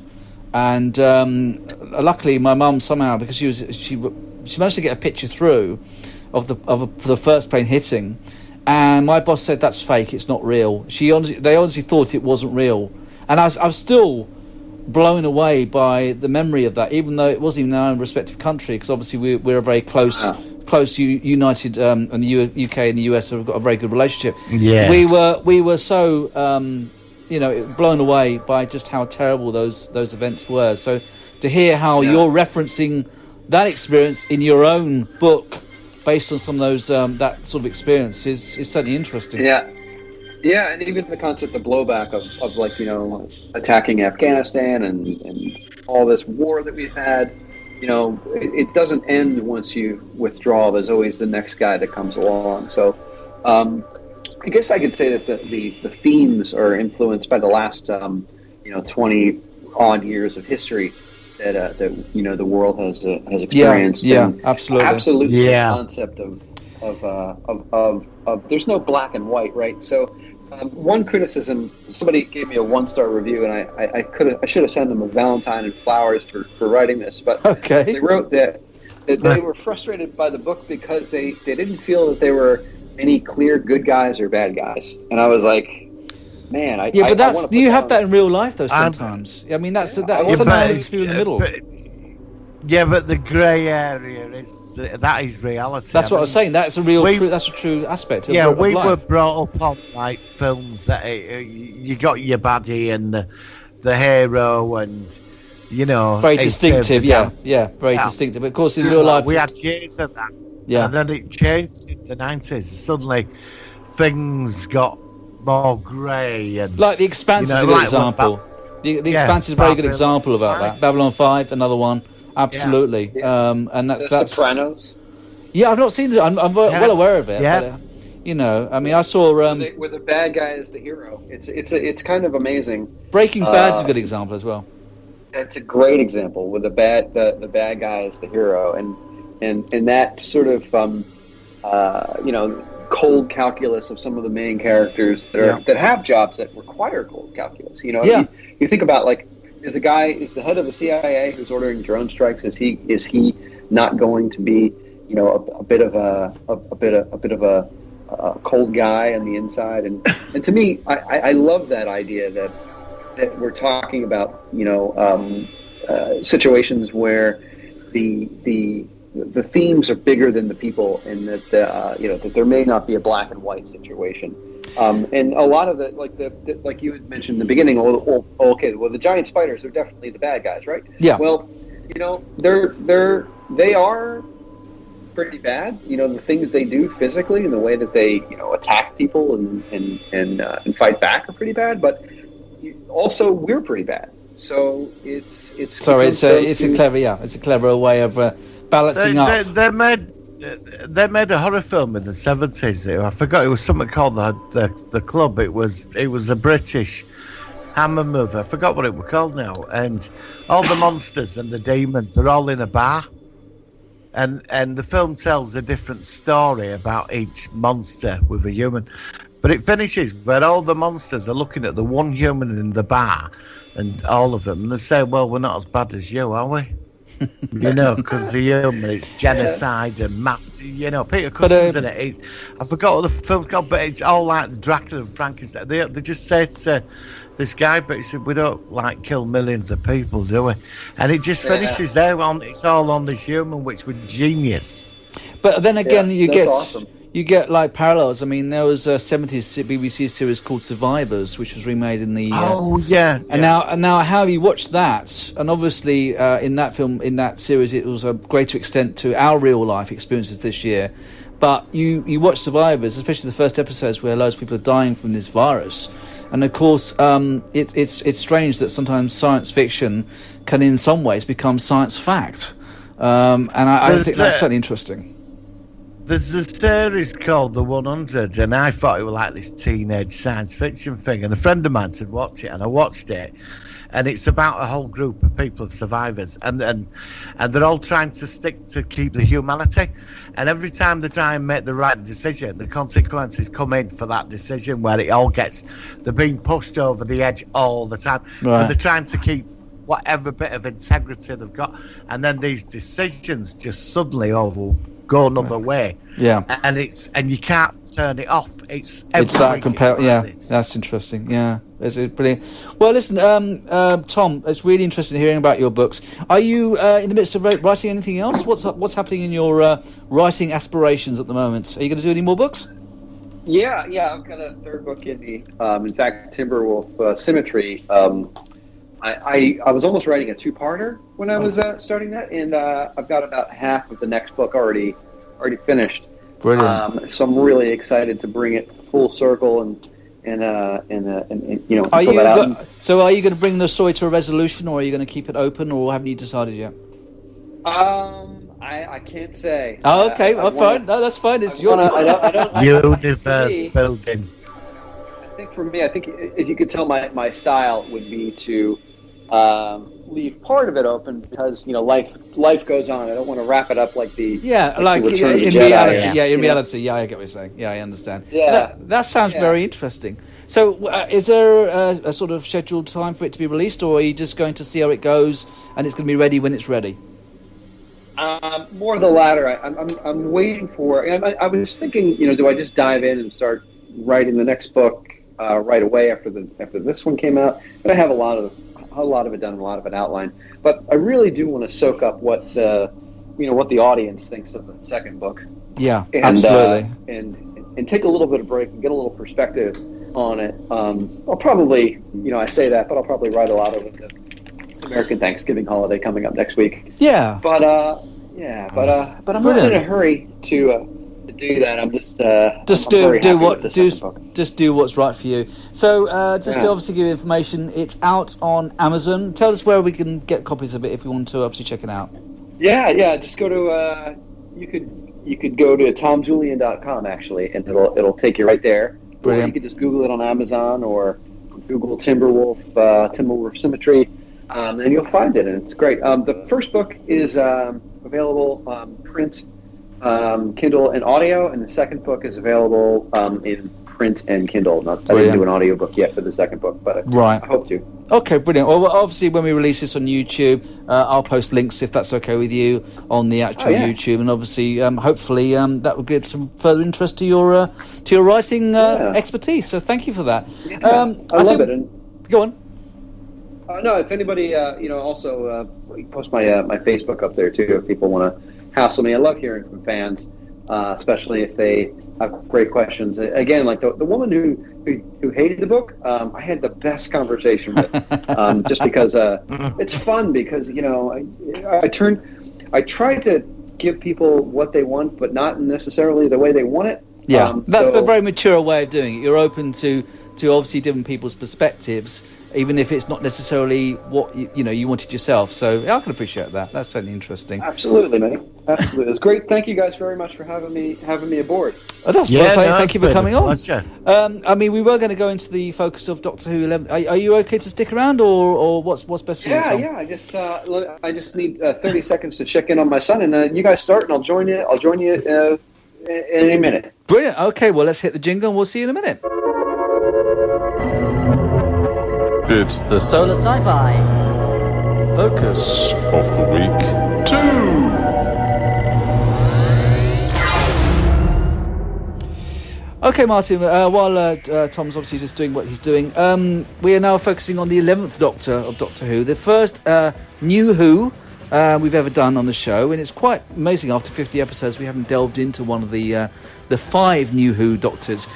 and luckily my mum somehow, because she managed to get a picture through of the first plane hitting, and my boss said that's fake, it's not real. They honestly thought it wasn't real, and I was still blown away by the memory of that, even though it wasn't even in our own respective country, because obviously we're a very close united, and the UK and the US have got a very good relationship. Yeah, we were so blown away by just how terrible those events were. So to hear how you're referencing that experience in your own book based on some of those that sort of experience is certainly interesting. Yeah, and even the concept of blowback of like, attacking Afghanistan and all this war that we've had, it doesn't end once you withdraw. There's always the next guy that comes along. So I guess I could say that the themes are influenced by the last 20 odd years of history that the world has experienced. And absolutely. The concept of there's no black and white, right? So one criticism, somebody gave me a 1-star review, and I should have sent them a Valentine and flowers for writing this, but they wrote that they were frustrated by the book because they didn't feel that there were any clear good guys or bad guys, and I was like, man, but do you have that in real life though? Sometimes, I mean, sometimes people in the middle. But the grey area that is reality. That's what I was saying. That's a that's a true aspect of we life. were brought up on like films that you got your baddie and the hero, and very distinctive. Very distinctive. But of course, in real life, we had years of that. And then it changed in the 90s. Suddenly, things got more grey, and like The Expanse is a good example. The Expanse is a very good example about that. Babylon 5, another one. Absolutely, and that's Sopranos. Yeah, I've not seen it. I'm well aware of it. Yeah. But, I mean, I saw where the bad guy is the hero. It's kind of amazing. Breaking Bad's a good example as well. That's a great example where the bad guy is the hero, and that sort of cold calculus of some of the main characters that have jobs that require cold calculus. You think about, like, is the head of the CIA who's ordering drone strikes? Is he not going to be a bit of a cold guy on the inside? And to me, I love that idea that we're talking about situations where the themes are bigger than the people, and that that there may not be a black and white situation. And a lot of it, like you had mentioned in the beginning, the giant spiders are definitely the bad guys, right? Yeah. Well, they are pretty bad. The things they do physically and the way that they attack people and fight back are pretty bad. But also we're pretty bad. So it's a clever way of balancing up. They made a horror film in the 70s. I forgot, it was something called the Club. It was a British Hammer movie. I forgot what it was called now. And all the monsters and the demons are all in a bar. And the film tells a different story about each monster with a human. But it finishes where all the monsters are looking at the one human in the bar, and all of them, and they say, well, we're not as bad as you, are we? Because the human, it's genocide and mass. Peter Cushing's in it. I forgot what the film's called, but it's all like Dracula and Frankenstein. They just say to this guy, but he said, we don't kill millions of people, do we? And it just finishes there. It's all on this human, which was genius. But then again, you get awesome. You get like parallels. I mean, there was a 70s BBC series called Survivors, which was remade in the. And now, how you watch that? And obviously, in that series, it was a greater extent to our real life experiences this year. But you watch Survivors, especially the first episodes where loads of people are dying from this virus, and of course, it's strange that sometimes science fiction can, in some ways, become science fact. And I think that's certainly interesting. There's a series called The 100, and I thought it was like this teenage science fiction thing. And a friend of mine said, watch it, and I watched it. And it's about a whole group of people, of survivors, and they're all trying to stick to keep the humanity. And every time they try and make the right decision, the consequences come in for that decision, where it all gets, they're being pushed over the edge all the time. Right. And they're trying to keep whatever bit of integrity they've got. And then these decisions just suddenly go another way. Yeah. And you can't turn it off. It's that compel. Yeah, this. that's interesting. Yeah, it's brilliant. Well, listen, Tom, it's really interesting hearing about your books. Are you in the midst of writing anything else? What's happening in your writing aspirations at the moment? Are you going to do any more books? Yeah, I've got a third book in me. In fact, Timberwolf Symmetry. I was almost writing a two-parter when I was starting that, and I've got about half of the next book already finished. Brilliant. So I'm really excited to bring it full circle and you know. Are you are you going to bring the story to a resolution, or are you going to keep it open, or haven't you decided yet? I can't say. Oh, okay. Fine. No, that's fine. It's your universe building. I think for me, as you could tell, my style would be to leave part of it open because, you know, life goes on. I don't want to wrap it up like the in reality. Yeah, I get what you're saying. Yeah, I understand. Yeah, that sounds very interesting. So, is there a sort of scheduled time for it to be released, or are you just going to see how it goes and it's going to be ready when it's ready? More the latter. I'm waiting for. I was thinking, you know, do I just dive in and start writing the next book right away after this one came out? But I have a lot of it done, a lot of it outlined. But I really do want to soak up what the audience thinks of the second book. Yeah, and, absolutely. And take a little bit of break and get a little perspective on it. I'll probably, you know, I say that, but I'll probably write a lot over the American Thanksgiving holiday coming up next week. Yeah. But I'm not in a hurry to do that. I'm just do what's right for you. So to obviously give you information, it's out on Amazon. Tell us where we can get copies of it if you want to obviously check it out. Yeah. Just go to you could go to tomjulian.com actually, and it'll take you right there. Brilliant. Or you could just Google it on Amazon or Google Timberwolf Symmetry, and you'll find it, and it's great. The first book is available print, Kindle, and audio, and the second book is available in print and Kindle. I didn't do an audio book yet for the second book, but I hope to. Okay, brilliant. Well, obviously, when we release this on YouTube, I'll post links, if that's okay with you, on the actual YouTube, and obviously, hopefully, that will give some further interest to your writing expertise. So, thank you for that. Yeah, I love it. And go on. No, if anybody, also post my Facebook up there too. If people want to hassle me, I love hearing from fans, especially if they have great questions. Again, like the woman who hated the book, I had the best conversation with, just because it's fun. Because, you know, I try to give people what they want, but not necessarily the way they want it. Yeah, that's the very mature way of doing it. You're open to obviously different people's perspectives, even if it's not necessarily what you wanted yourself. So I can appreciate that. That's certainly interesting. Absolutely, mate. Absolutely, it's great. Thank you guys very much for having me aboard. Oh, that's thank you for coming on. I mean, we were going to go into the focus of Doctor Who 11. Are you okay to stick around, or what's best for you, Tom? Yeah. I just need 30 seconds to check in on my son, and you guys start, and I'll join you in a minute. Brilliant. Okay, well, let's hit the jingle, and we'll see you in a minute. It's the Solar Sci-Fi Focus of the Week 2. Okay, Martin, while Tom's obviously just doing what he's doing, we are now focusing on the 11th Doctor of Doctor Who, the first new Who we've ever done on the show, and it's quite amazing. After 50 episodes, we haven't delved into one of the 5 new Who Doctors.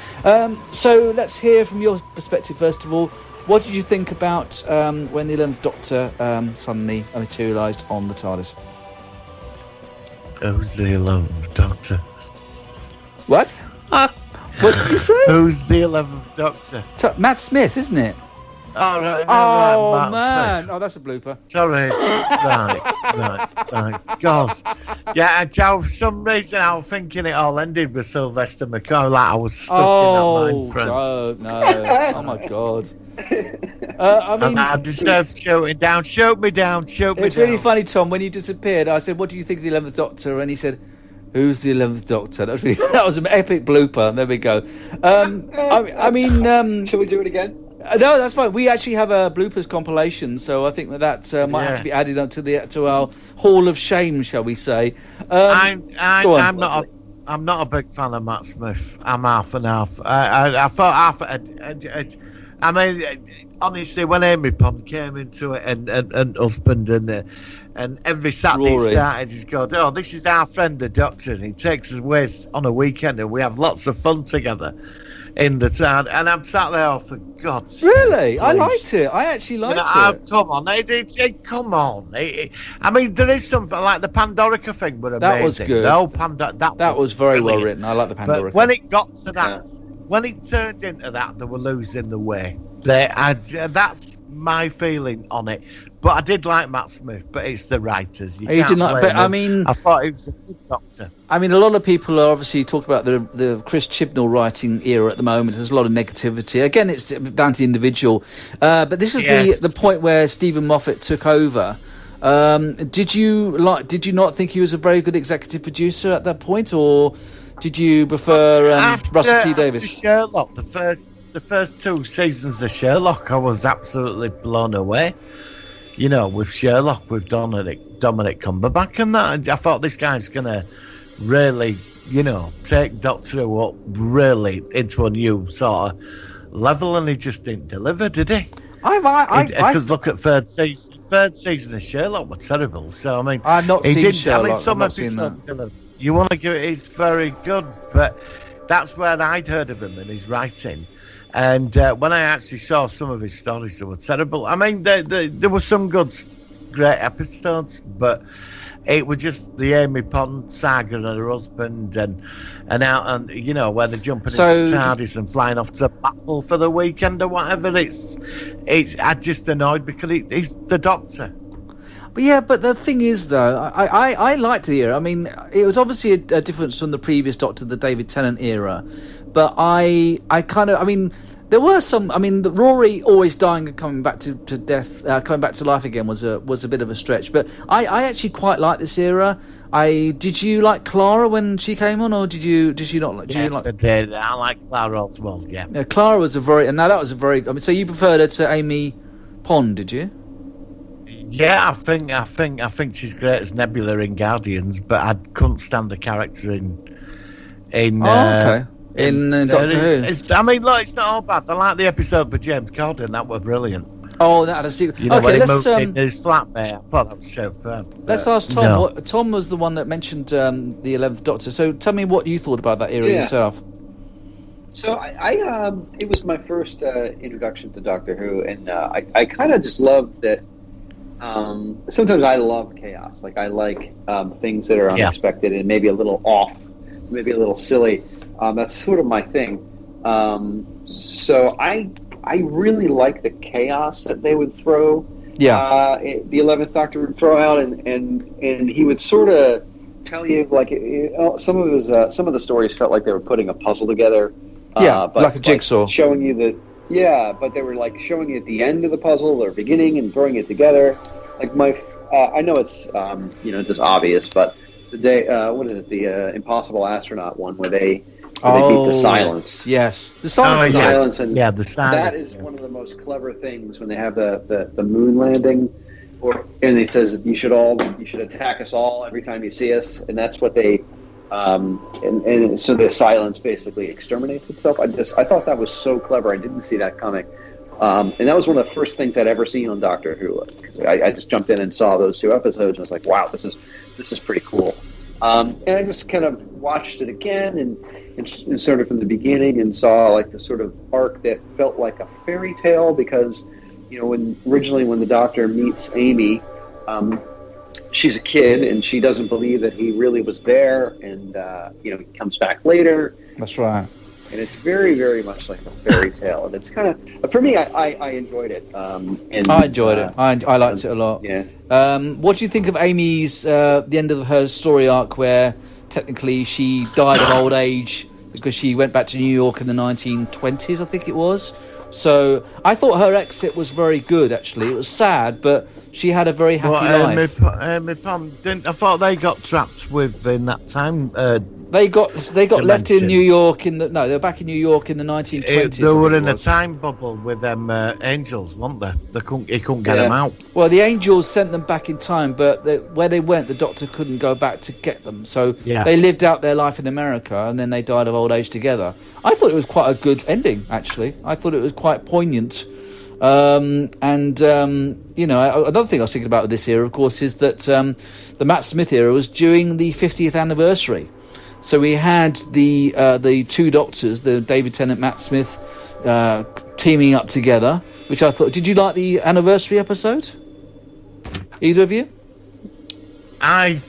So let's hear from your perspective, first of all. What did you think about when the 11th Doctor suddenly materialised on the TARDIS? Who's the 11th Doctor? What? What did you say? Who's the 11th Doctor? Matt Smith, isn't it? Oh, right, Oh, right, Matt man. Smith. Oh, that's a blooper. Sorry. right. God. Yeah, and for some reason I was thinking it all ended with Sylvester McCoy. Like I was stuck in that mind frame. No. Oh, my God. I mean, And I deserve shooting down. Shoot me down. it's really funny, Tom. When you disappeared, I said, "What do you think of the 11th Doctor?" And he said, "Who's the 11th Doctor?" That was an epic blooper. There we go. I mean, Shall we do it again? no, that's fine. We actually have a bloopers compilation, so I think that might have to be added onto to our Hall of Shame, shall we say? I'm not a big fan of Matt Smith. I'm half and half. I thought half. I mean, honestly, when Amy Pond came into it and husband and every Saturday Rory started, he's going, "Oh, this is our friend the Doctor," and he takes us away on a weekend, and we have lots of fun together in the town. And I'm sat there, oh, for God's sake, really, I please. liked it. I actually liked it. Come on, come on. I mean, there is something like the Pandorica thing, but amazing. That was good. The whole That was very well brilliant. written. I like the Pandora. But when it got to that, when it turned into that, they were losing the way. That's my feeling on it. But I did like Matt Smith, but it's the writers. You can't did not, blame but them. I mean, I thought he was a good Doctor. I mean, a lot of people are obviously talking about the Chris Chibnall writing era at the moment. There's a lot of negativity. Again, it's down to the individual. But this is the point where Stephen Moffat took over. Did you not think he was a very good executive producer at that point, or did you prefer Russell T Davies? After Sherlock, the first 2 seasons of Sherlock, I was absolutely blown away. You know, with Sherlock, with Dominic Cumberbatch and that, I thought this guy's going to really, take Doctor Who up really into a new sort of level, and he just didn't deliver, did he? Because look at third season of Sherlock were terrible. So I mean, I've not seen Sherlock. I mean, some episodes you want to give it. He's very good, but that's where I'd heard of him and his writing. And when I actually saw some of his stories, they were terrible. I mean, there were some great episodes, but it was just the Amy Pond saga and her husband, and where they're jumping into TARDIS and flying off to Blackpool for the weekend or whatever. It's I'm just annoyed because he's the Doctor. But the thing is, though, I liked the era. I mean, it was obviously a difference from the previous Doctor, the David Tennant era. But there were some. I mean, the Rory always dying and coming back to death, coming back to life again was a bit of a stretch. But I actually quite like this era. Did you like Clara when she came on, or did you not? I did. I like Clara as well. Yeah. Clara was that was a very. I mean, so you preferred her to Amy Pond, did you? Yeah, I think she's great as Nebula in Guardians, but I couldn't stand the character in Doctor Who. I mean, look, it's not all bad. I like the episode with James Corden. That was brilliant. Oh, that had a secret. When he moved in his flatmate, I thought that was superb. Let's ask Tom. No. Tom was the one that mentioned the 11th Doctor. So tell me what you thought about that era yourself. So I it was my first introduction to Doctor Who, and I kind of just loved that. Sometimes I love chaos. Like I like things that are unexpected and maybe a little off, maybe a little silly. That's sort of my thing. So I really like the chaos that they would throw. Yeah. The 11th Doctor would throw out, and he would sort of tell you like some of the stories felt like they were putting a puzzle together. But like a jigsaw, like showing you that. Yeah, but they were like showing you at the end of the puzzle or beginning and throwing it together. Like I know it's just obvious, but the day what is it? The Impossible Astronaut one where they beat the silence. Yes, the silence. And the silence. That is one of the most clever things when they have the moon landing, and it says you should attack us all every time you see us, and that's what they. And so the silence basically exterminates itself. I thought that was so clever. I didn't see that coming. And that was one of the first things I'd ever seen on Doctor Who. I just jumped in and saw those 2 episodes and was like, wow, this is pretty cool. And I just kind of watched it again and sort of from the beginning and saw like the sort of arc that felt like a fairy tale because, when the Doctor meets Amy, she's a kid and she doesn't believe that he really was there, and he comes back later. That's right. and it's very, very much like a fairy tale. And it's kind of, for me, I enjoyed it. And I enjoyed it. I liked it a lot. Yeah. What do you think of Amy's the end of her story arc, where technically she died of old age because she went back to New York in the 1920s, I think it was. So I thought her exit was very good. Actually, it was sad, but she had a very happy life. I thought they got trapped within that time. They got left in dimension. New York they were back in New York in the 1920s. They were in a time bubble with them angels, weren't they? He couldn't get them out. Well, the angels sent them back in time, but where they went, the Doctor couldn't go back to get them. So they lived out their life in America, and then they died of old age together. I thought it was quite a good ending, actually. I thought it was quite poignant. Another thing I was thinking about with this era, of course, is that the Matt Smith era was during the 50th anniversary. So we had the two Doctors, the David Tennant, Matt Smith, teaming up together, which I thought... Did you like the anniversary episode? Either of you? I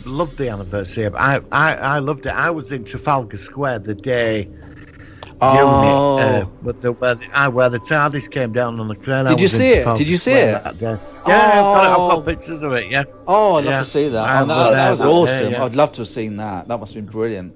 loved the anniversary. I loved it. I was in Trafalgar Square the day unit, where the TARDIS came down on the crane. Did you see it? Did you see it? That day. Yeah, I've got pictures of it. Yeah. Oh, I'd love to see that. That was awesome. Yeah. I'd love to have seen that. That must have been brilliant.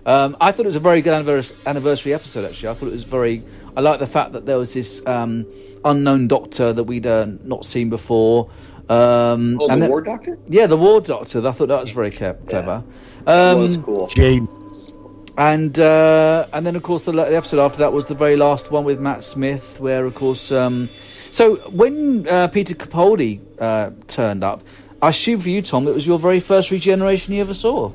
I thought it was a very good anniversary episode. Actually, I thought it was very. I like the fact that there was this unknown Doctor that we'd not seen before. The War Doctor? Yeah, the War Doctor. I thought that was very clever. That was cool. James. And then, of course, the episode after that was the very last one with Matt Smith, where, of course... so when Peter Capaldi turned up, I assume for you, Tom, it was your very first regeneration you ever saw?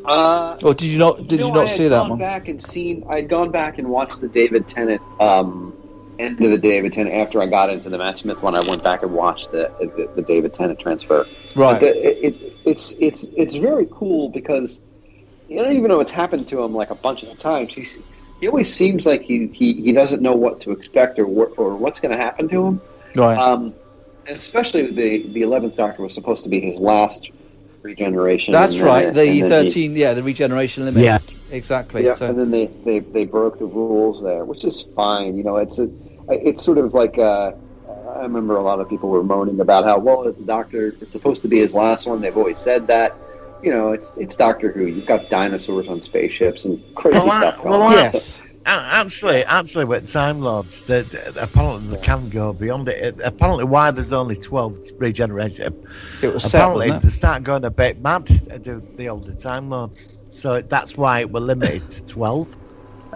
Or did you not? Did you not see that one? I'd gone back and watched the David Tennant end of the David Tennant after I got into the Matt Smith one. I went back and watched the David Tennant transfer. Right. It's very cool because you don't even know what's happened to him like a bunch of times. He always seems like he doesn't know what to expect or what's going to happen to him. Right. And especially the 11th Doctor was supposed to be his last regeneration. That's right. The 13, the regeneration limit. Yeah, exactly. Yeah, so. And then they broke the rules there, which is fine. You know, it's sort of like I remember a lot of people were moaning about how the Doctor, it's supposed to be his last one. They've always said that. You know, it's Doctor Who. You've got dinosaurs on spaceships and crazy stuff going on. Yes. Actually, with Time Lords, apparently they can go beyond it. Apparently, why there's only 12 regeneration. It was apparently set, they start going a bit mad, the older Time Lords. So that's why it were limited to 12.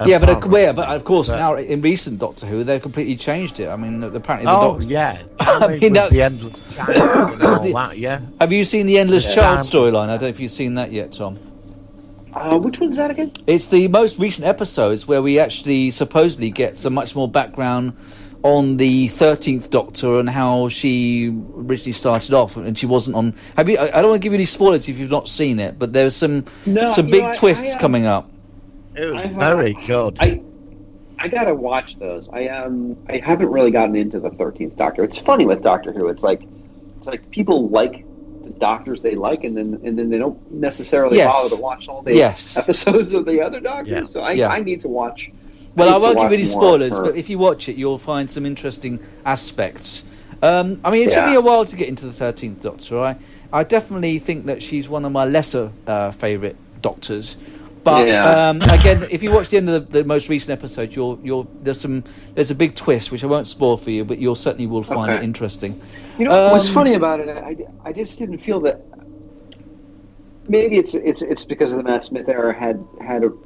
Yeah, but of course now in recent Doctor Who they've completely changed it. I mean, apparently the Doctor. Yeah. I mean, that's the endless child and all that. Yeah. Have you seen the Endless Child storyline? I don't know if you've seen that yet, Tom. Which one's that again? It's the most recent episodes where we actually supposedly get some much more background on the 13th Doctor and how she originally started off, and she wasn't on. Have you? I don't want to give you any spoilers if you've not seen it, but there's some big twists coming up. It was very good. I gotta watch those. I haven't really gotten into the 13th Doctor. It's funny with Doctor Who. It's like people like the Doctors they like, and then they don't necessarily bother to watch all the episodes of the other Doctors. Yeah. So I need to watch. Well, I won't give you any spoilers, but if you watch it, you'll find some interesting aspects. I mean, it took me a while to get into the 13th Doctor. I definitely think that she's one of my lesser favourite Doctors. But again, if you watch the end of the most recent episode, there's a big twist which I won't spoil for you, but you certainly will find it interesting. You know what's funny about it? I just didn't feel that. Maybe it's because of the Matt Smith era had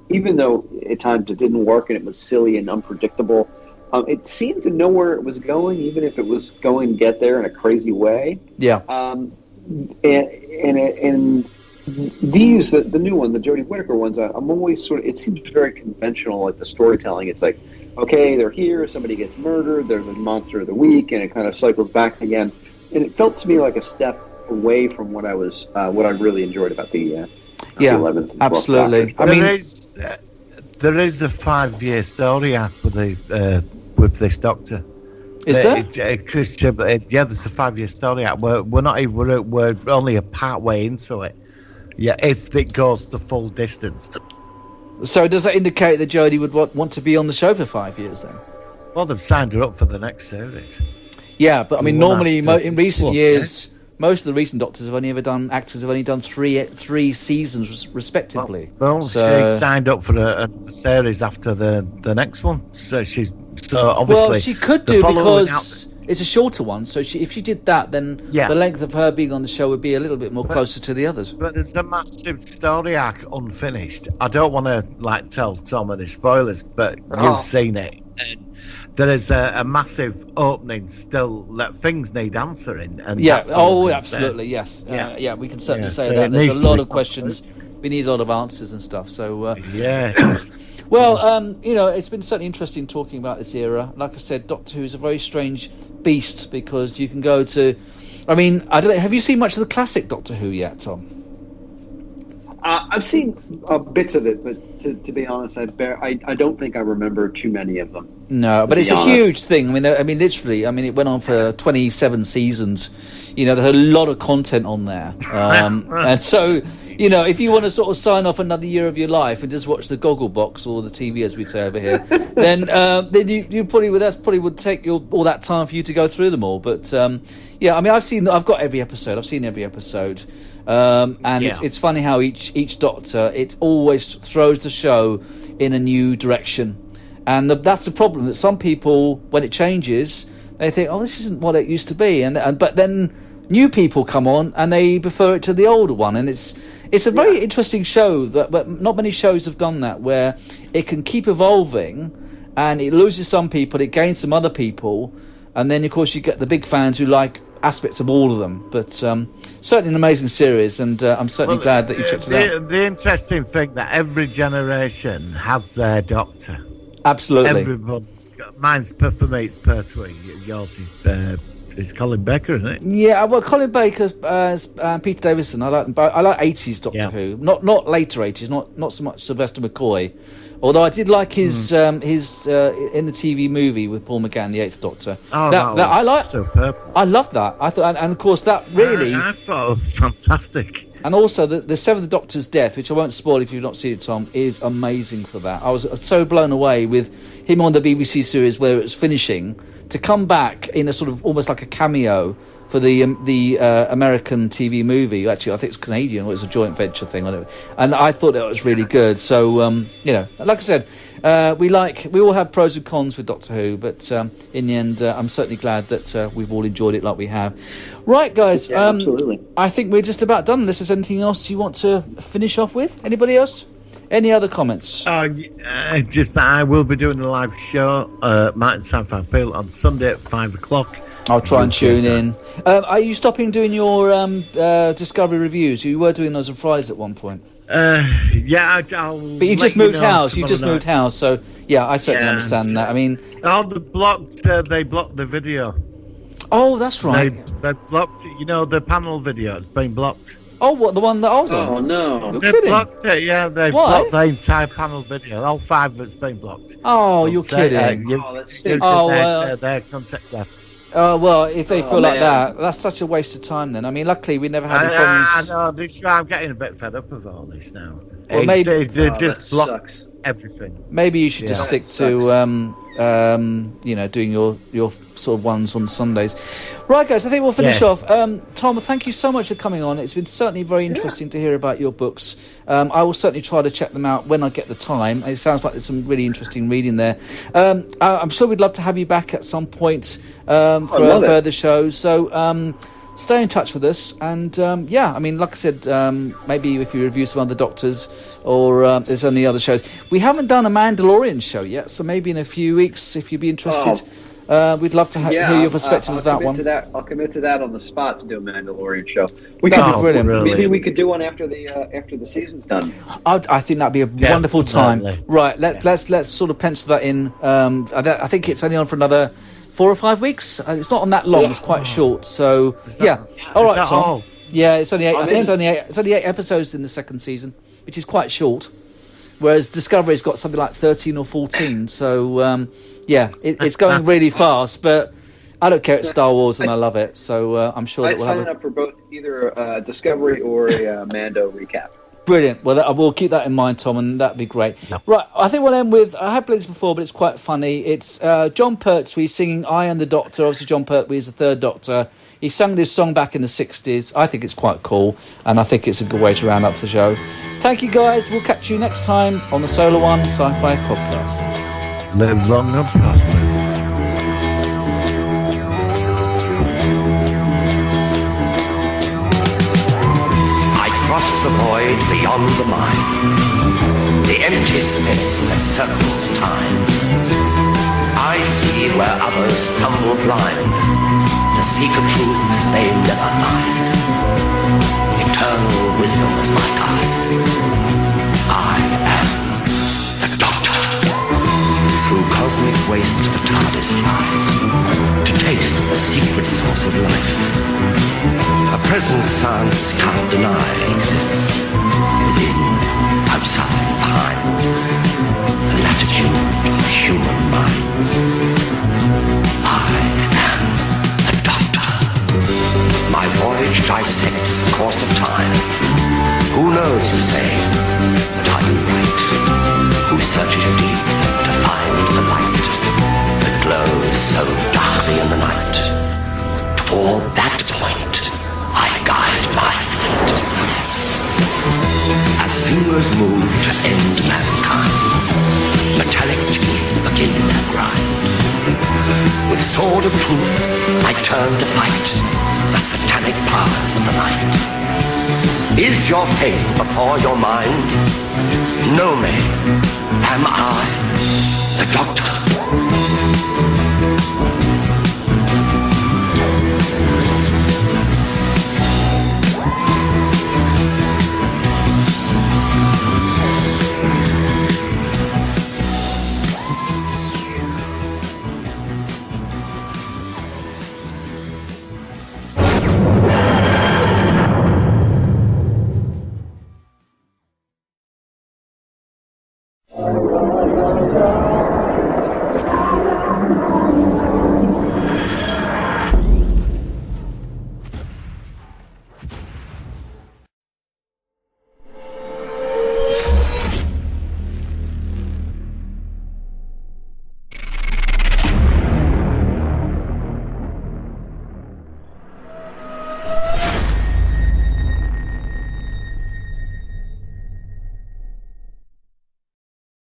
even though at times it didn't work and it was silly and unpredictable, it seemed to know where it was going, even if it was going to get there in a crazy way. Yeah. And these the new one, the Jodie Whittaker ones, I'm always sort of, it seems very conventional, like the storytelling. It's like, okay, they're here, somebody gets murdered, they're the monster of the week, and it kind of cycles back again. And it felt to me like a step away from what I really enjoyed about the 11th. Absolutely. I mean, there is a 5-year story arc with this Doctor. Is there? Christian, there's a 5-year story arc. We're only a part way into it. Yeah, if it goes the full distance. So does that indicate that Jodie would want to be on the show for 5 years then? Well, they've signed her up for the next series. Yeah, but I mean, Well, normally in recent look, years, most of the recent Doctors have only done three seasons respectively. Well, So- she signed up for a series after the next one. So obviously. Well, she could the do following because it's a shorter one. So if she did that, then Yeah. the length of her being on the show would be a little bit more closer to the others. But there's a massive story arc unfinished. I don't want to tell Tom any spoilers, but you've seen it. And there is a massive opening still that things need answering. And Yeah. that's all Oh, I can say. absolutely. Yes. Yeah. We can certainly Yeah, say so that. it There's needs a to lot be of questions. We need a lot of answers and stuff. So. Yeah. Well, it's been certainly interesting talking about this era. Like I said, Doctor Who is a very strange beast because you can go to. I mean, I don't know. Have you seen much of the classic Doctor Who yet, Tom? I've seen bits of it, but to be honest, I don't think I remember too many of them. No, but be it's a honest. huge thing. I mean, literally. I mean, it went on for 27 seasons. There's a lot of content on there, and so if you want to sort of sign off another year of your life and just watch the goggle box or the TV, as we say over here, then you probably would take all that time for you to go through them all. But I mean, I've got every episode. I've seen every episode. And it's funny how each Doctor, it always throws the show in a new direction, and that's the problem. That some people, when it changes, they think, "Oh, this isn't what it used to be," but then new people come on and they prefer it to the older one, and it's a very interesting show. But not many shows have done that, where it can keep evolving, and it loses some people, it gains some other people, and then of course you get the big fans who like aspects of all of them. But certainly an amazing series, and I'm certainly glad that you checked it out. The interesting thing that every generation has their Doctor. Absolutely. Everybody's got, mine's for me it's Pertwee. Yours is Colin Baker, isn't it? Yeah, well, Colin Baker, Peter Davison. I like them both. I like 80s Doctor Who, not later 80s, not so much Sylvester McCoy. Although I did like his in the TV movie with Paul McGann, the Eighth Doctor. Oh, that I like. superb. I love that. I thought, and of course that really. I thought it was fantastic. And also the Seventh Doctor's death, which I won't spoil if you've not seen it, Tom, is amazing for that. I was so blown away with him on the BBC series where it was finishing to come back in a sort of almost like a cameo for the American TV movie. Actually, I think it's Canadian, or it's a joint venture thing on it. And I thought it was really good. So, like I said, we all have pros and cons with Doctor Who, but in the end, I'm certainly glad that we've all enjoyed it like we have. Right, guys. Yeah, absolutely. I think we're just about done, unless there's anything else you want to finish off with. Anybody else? Any other comments? Just that I will be doing a live show, Martin Sci-Fi Appeal, on Sunday at 5 o'clock. I'll try and tune in. Are you stopping doing your Discovery reviews? You were doing those on Fridays at one point. Yeah, I'll. But you just moved house. You just moved house, so yeah, I certainly understand that. I mean, they blocked the video. Oh, that's right. They blocked. The panel video has been blocked. Oh, what, the one that I was on? Oh no! You're They kidding. blocked it. Yeah, they Why? blocked the entire panel video. All 5 of it's been blocked. Oh, you're So, kidding. Their contact there. Oh, well, if they feel like man. that's such a waste of time then. I mean, luckily we never had any I problems. know I'm getting a bit fed up of all this now. Well, maybe- they that just block sucks. everything. Maybe you should just Yeah. stick to, doing your sort of ones on Sundays. Right, guys, I think we'll finish Yes. off. Tom, thank you so much for coming on. It's been certainly very interesting to hear about your books. I will certainly try to check them out when I get the time. It sounds like there's some really interesting reading there. I'm sure we'd love to have you back at some point for love it. further shows. So stay in touch with us. And I mean, like I said, maybe if you review some other Doctors or there's any other shows. We haven't done a Mandalorian show yet, so maybe in a few weeks, if you'd be interested. We'd love to hear your perspective of that one. I'll commit to that on the spot to do a Mandalorian show. That'd be brilliant. Maybe we could do one after the season's done. I think that'd be a wonderful time. Definitely. Right, let's sort of pencil that in. I think it's only on for another 4 or 5 weeks. It's not on that long. It's quite short. So all right, that Tom. all? Yeah, it's only 8. I I'm think it's in. only 8 episodes in the second season, which is quite short. Whereas Discovery's got something like 13 or 14. So it's going really fast. But I don't care. It's Star Wars, and I love it. So I'm sure I that we'll have sign up for both either Discovery or a Mando recap. Brilliant. Well, we'll keep that in mind, Tom, and that'd be great. Right, I think we'll end with, I have played this before, but it's quite funny. It's John Pertwee singing I Am the Doctor. Obviously, John Pertwee is the third Doctor. He sung this song back in the 60s. I think it's quite cool, and I think it's a good way to round up the show. Thank you, guys. We'll catch you next time on the Solar One Sci-Fi Podcast. Live long and prosper. Across the void beyond the mind, the empty space that circles time, I see where others stumble blind to seek a truth they never find. Eternal wisdom is my guide. I am the Doctor. Through cosmic waste the TARDIS flies to taste the secret source of life. A present science can't deny exists within, outside, behind the latitude of human minds. I am the Doctor. My voyage dissects the course of time. Who knows, you say, but are you right? Who searches deep to find the light that glows so darkly in the night? Toward that point I guide my fleet. As fingers move to end mankind, metallic teeth begin their grind. With sword of truth I turn to fight the satanic powers of the night. Is your faith before your mind? Know me, am I the Doctor?